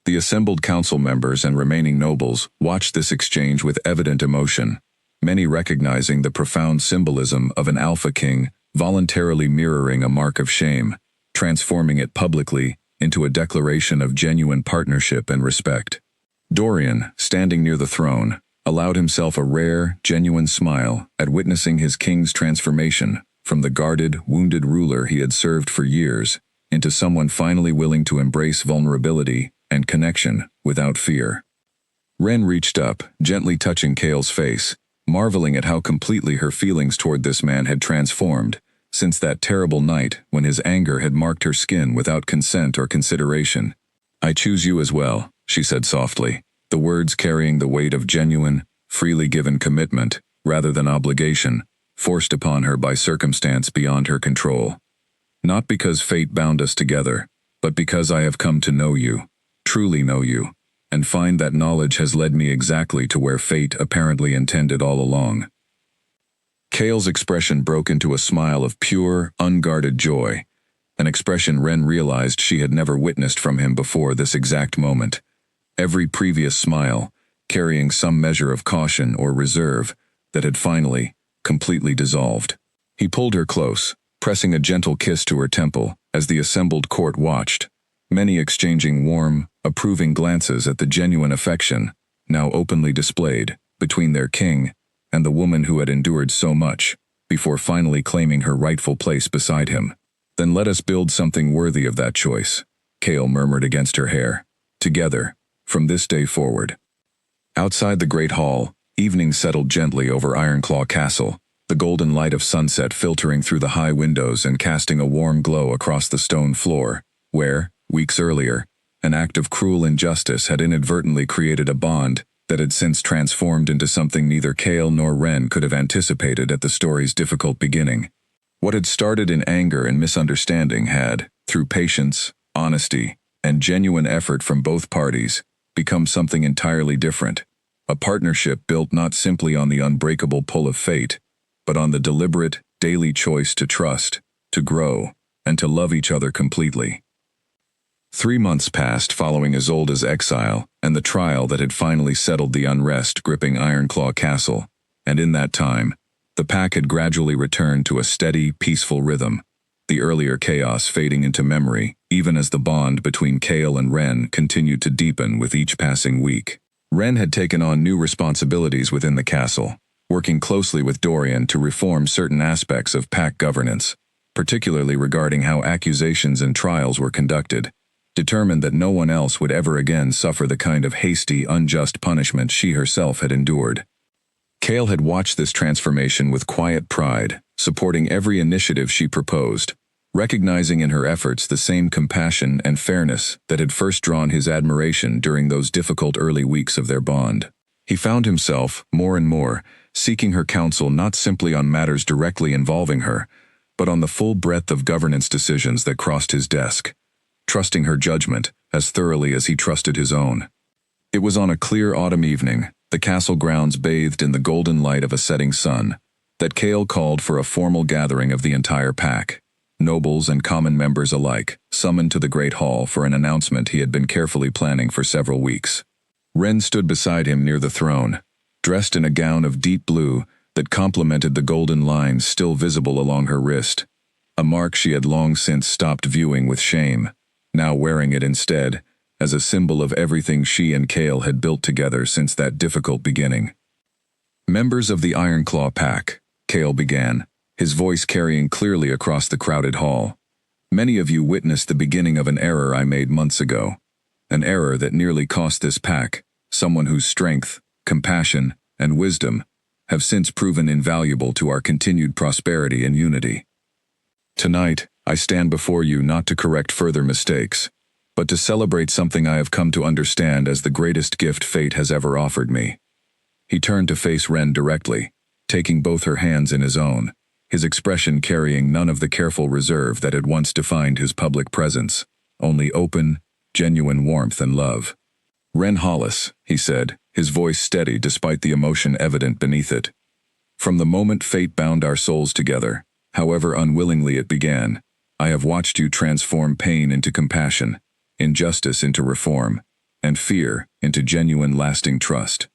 The assembled council members and remaining nobles watched this exchange with evident emotion, many recognizing the profound symbolism of an Alpha King voluntarily mirroring a mark of shame, transforming it publicly into a declaration of genuine partnership and respect. Dorian, standing near the throne, allowed himself a rare, genuine smile at witnessing his king's transformation from the guarded, wounded ruler he had served for years into someone finally willing to embrace vulnerability and connection without fear. Ren reached up, gently touching Kale's face, marveling at how completely her feelings toward this man had transformed since that terrible night when his anger had marked her skin without consent or consideration. "I choose you as well," she said softly, the words carrying the weight of genuine, freely given commitment, rather than obligation, forced upon her by circumstance beyond her control. "Not because fate bound us together, but because I have come to know you, truly know you, and find that knowledge has led me exactly to where fate apparently intended all along." Kale's expression broke into a smile of pure, unguarded joy, an expression Ren realized she had never witnessed from him before this exact moment. Every previous smile, carrying some measure of caution or reserve, that had finally, completely dissolved. He pulled her close, pressing a gentle kiss to her temple as the assembled court watched, many exchanging warm, approving glances at the genuine affection, now openly displayed, between their king and the woman who had endured so much, before finally claiming her rightful place beside him. "Then let us build something worthy of that choice," Kale murmured against her hair. "Together, from this day forward." Outside the great hall, evening settled gently over Ironclaw Castle, the golden light of sunset filtering through the high windows and casting a warm glow across the stone floor, where, weeks earlier, an act of cruel injustice had inadvertently created a bond that had since transformed into something neither Kale nor Ren could have anticipated at the story's difficult beginning. What had started in anger and misunderstanding had, through patience, honesty, and genuine effort from both parties, become something entirely different. A partnership built not simply on the unbreakable pull of fate, but on the deliberate, daily choice to trust, to grow, and to love each other completely. 3 months passed following Isolde's exile and the trial that had finally settled the unrest gripping Ironclaw Castle, and in that time, the pack had gradually returned to a steady, peaceful rhythm, the earlier chaos fading into memory, even as the bond between Kale and Ren continued to deepen with each passing week. Ren had taken on new responsibilities within the castle, working closely with Dorian to reform certain aspects of pack governance, particularly regarding how accusations and trials were conducted, determined that no one else would ever again suffer the kind of hasty, unjust punishment she herself had endured. Kale had watched this transformation with quiet pride, supporting every initiative she proposed, recognizing in her efforts the same compassion and fairness that had first drawn his admiration during those difficult early weeks of their bond. He found himself, more and more, seeking her counsel not simply on matters directly involving her, but on the full breadth of governance decisions that crossed his desk, trusting her judgment as thoroughly as he trusted his own. It was on a clear autumn evening, the castle grounds bathed in the golden light of a setting sun, that Kale called for a formal gathering of the entire pack, nobles and common members alike, summoned to the great hall for an announcement he had been carefully planning for several weeks. Ren stood beside him near the throne, dressed in a gown of deep blue that complemented the golden lines still visible along her wrist, a mark she had long since stopped viewing with shame, now wearing it instead, as a symbol of everything she and Kale had built together since that difficult beginning. "Members of the Ironclaw Pack," Kale began, his voice carrying clearly across the crowded hall. "Many of you witnessed the beginning of an error I made months ago, an error that nearly cost this pack, someone whose strength, compassion, and wisdom have since proven invaluable to our continued prosperity and unity. Tonight, I stand before you not to correct further mistakes, but to celebrate something I have come to understand as the greatest gift fate has ever offered me." He turned to face Ren directly, taking both her hands in his own, his expression carrying none of the careful reserve that had once defined his public presence, only open, genuine warmth and love. "Ren Hollis," he said, his voice steady despite the emotion evident beneath it. "From the moment fate bound our souls together, however unwillingly it began, I have watched you transform pain into compassion, injustice into reform, and fear into genuine lasting trust.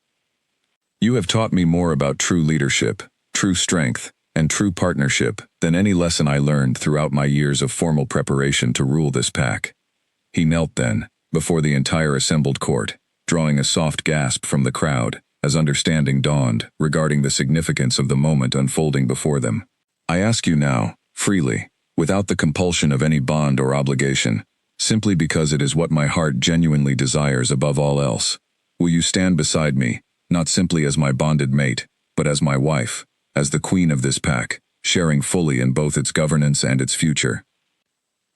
You have taught me more about true leadership, true strength, and true partnership than any lesson I learned throughout my years of formal preparation to rule this pack." He knelt then, before the entire assembled court, drawing a soft gasp from the crowd, as understanding dawned regarding the significance of the moment unfolding before them. "I ask you now, freely, without the compulsion of any bond or obligation, simply because it is what my heart genuinely desires above all else. Will you stand beside me, not simply as my bonded mate, but as my wife, as the queen of this pack, sharing fully in both its governance and its future?"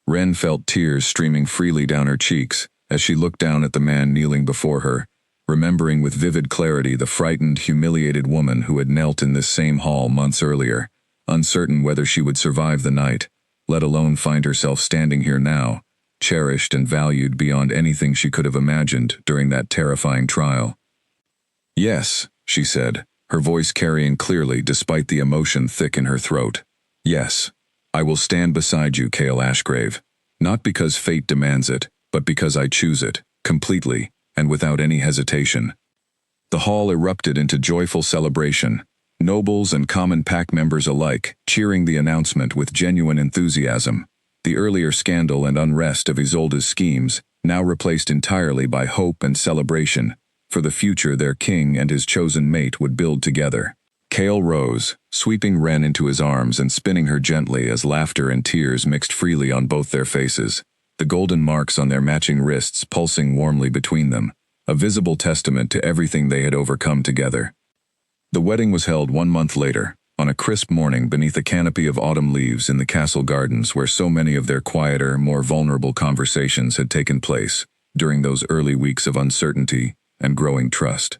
Ren felt tears streaming freely down her cheeks as she looked down at the man kneeling before her, remembering with vivid clarity the frightened, humiliated woman who had knelt in this same hall months earlier, uncertain whether she would survive the night, let alone find herself standing here now, cherished and valued beyond anything she could have imagined during that terrifying trial. "Yes," she said, her voice carrying clearly despite the emotion thick in her throat. "Yes, I will stand beside you, Chaol Ashgrave, not because fate demands it, but because I choose it, completely, and without any hesitation." The hall erupted into joyful celebration, nobles and common pack members alike cheering the announcement with genuine enthusiasm. The earlier scandal and unrest of Isolde's schemes now replaced entirely by hope and celebration for the future their king and his chosen mate would build together. Chaol rose, sweeping Ren into his arms and spinning her gently as laughter and tears mixed freely on both their faces, the golden marks on their matching wrists pulsing warmly between them, a visible testament to everything they had overcome together. The wedding was held 1 month later, on a crisp morning beneath a canopy of autumn leaves in the castle gardens where so many of their quieter, more vulnerable conversations had taken place during those early weeks of uncertainty and growing trust.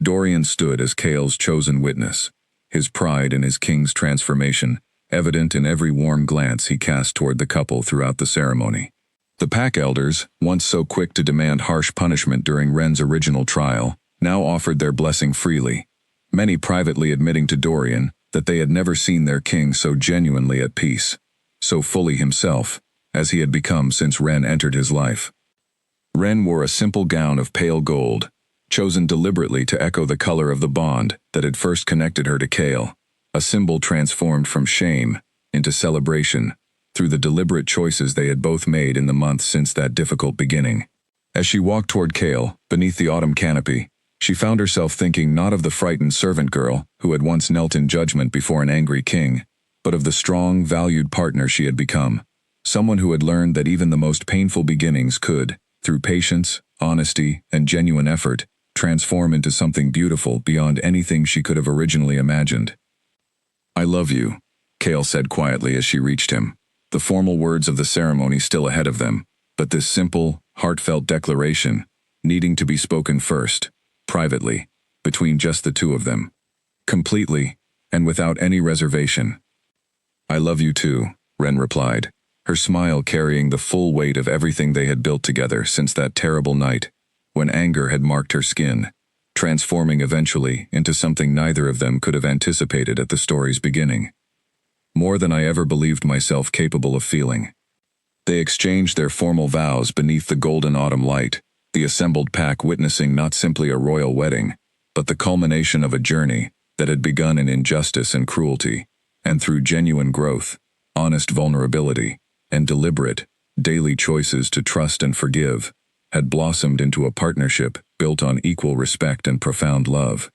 Dorian stood as Chaol's chosen witness, his pride in his king's transformation evident in every warm glance he cast toward the couple throughout the ceremony. The pack elders, once so quick to demand harsh punishment during Ren's original trial, now offered their blessing freely, many privately admitting to Dorian that they had never seen their king so genuinely at peace, so fully himself, as he had become since Ren entered his life. Ren wore a simple gown of pale gold, chosen deliberately to echo the color of the bond that had first connected her to Chaol, a symbol transformed from shame into celebration through the deliberate choices they had both made in the months since that difficult beginning. As she walked toward Chaol, beneath the autumn canopy, she found herself thinking not of the frightened servant girl who had once knelt in judgment before an angry king, but of the strong, valued partner she had become, someone who had learned that even the most painful beginnings could, through patience, honesty, and genuine effort, transform into something beautiful beyond anything she could have originally imagined. "I love you," Chaol said quietly as she reached him, the formal words of the ceremony still ahead of them, but this simple, heartfelt declaration needing to be spoken first, privately, between just the two of them, completely, and without any reservation. "I love you too," Ren replied, her smile carrying the full weight of everything they had built together since that terrible night, when anger had marked her skin, transforming eventually into something neither of them could have anticipated at the story's beginning. "More than I ever believed myself capable of feeling." They exchanged their formal vows beneath the golden autumn light, the assembled pack witnessing not simply a royal wedding, but the culmination of a journey that had begun in injustice and cruelty, and through genuine growth, honest vulnerability, and deliberate, daily choices to trust and forgive, had blossomed into a partnership built on equal respect and profound love.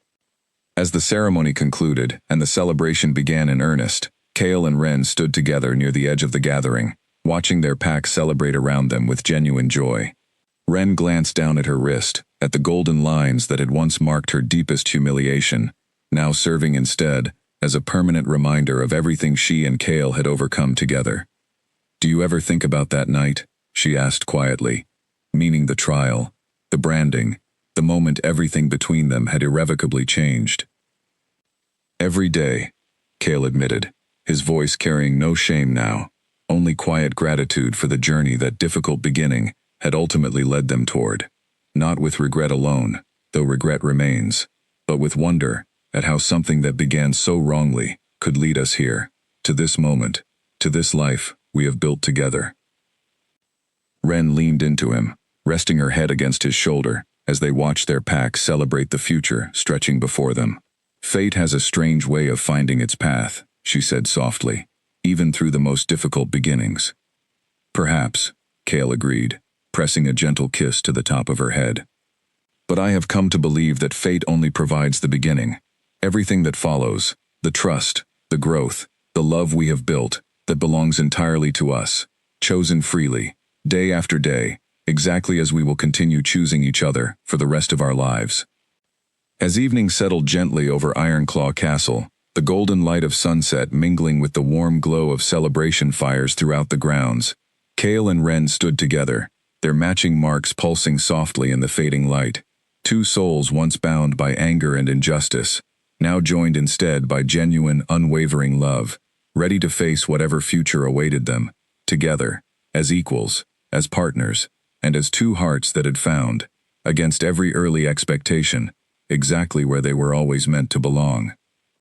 As the ceremony concluded and the celebration began in earnest, Chaol and Ren stood together near the edge of the gathering, watching their pack celebrate around them with genuine joy. Ren glanced down at her wrist, at the golden lines that had once marked her deepest humiliation, now serving instead as a permanent reminder of everything she and Chaol had overcome together. "Do you ever think about that night?" she asked quietly, meaning the trial, the branding, the moment everything between them had irrevocably changed. "Every day," Chaol admitted, his voice carrying no shame now, only quiet gratitude for the journey that difficult beginning had ultimately led them toward, not with regret alone, though regret remains, but with wonder at how something that began so wrongly could lead us here, to this moment, to this life we have built together. Ren leaned into him, resting her head against his shoulder as they watched their pack celebrate the future stretching before them. "Fate has a strange way of finding its path," she said softly, "even through the most difficult beginnings." "Perhaps," Chaol agreed, pressing a gentle kiss to the top of her head. "But I have come to believe that fate only provides the beginning. Everything that follows, the trust, the growth, the love we have built, that belongs entirely to us, chosen freely, day after day, exactly as we will continue choosing each other for the rest of our lives. As evening settled gently over Ironclaw Castle, the golden light of sunset mingling with the warm glow of celebration fires throughout the grounds, Kale and Ren stood together, their matching marks pulsing softly in the fading light. Two souls once bound by anger and injustice, now joined instead by genuine, unwavering love, ready to face whatever future awaited them, together, as equals, as partners, and as two hearts that had found, against every early expectation, exactly where they were always meant to belong.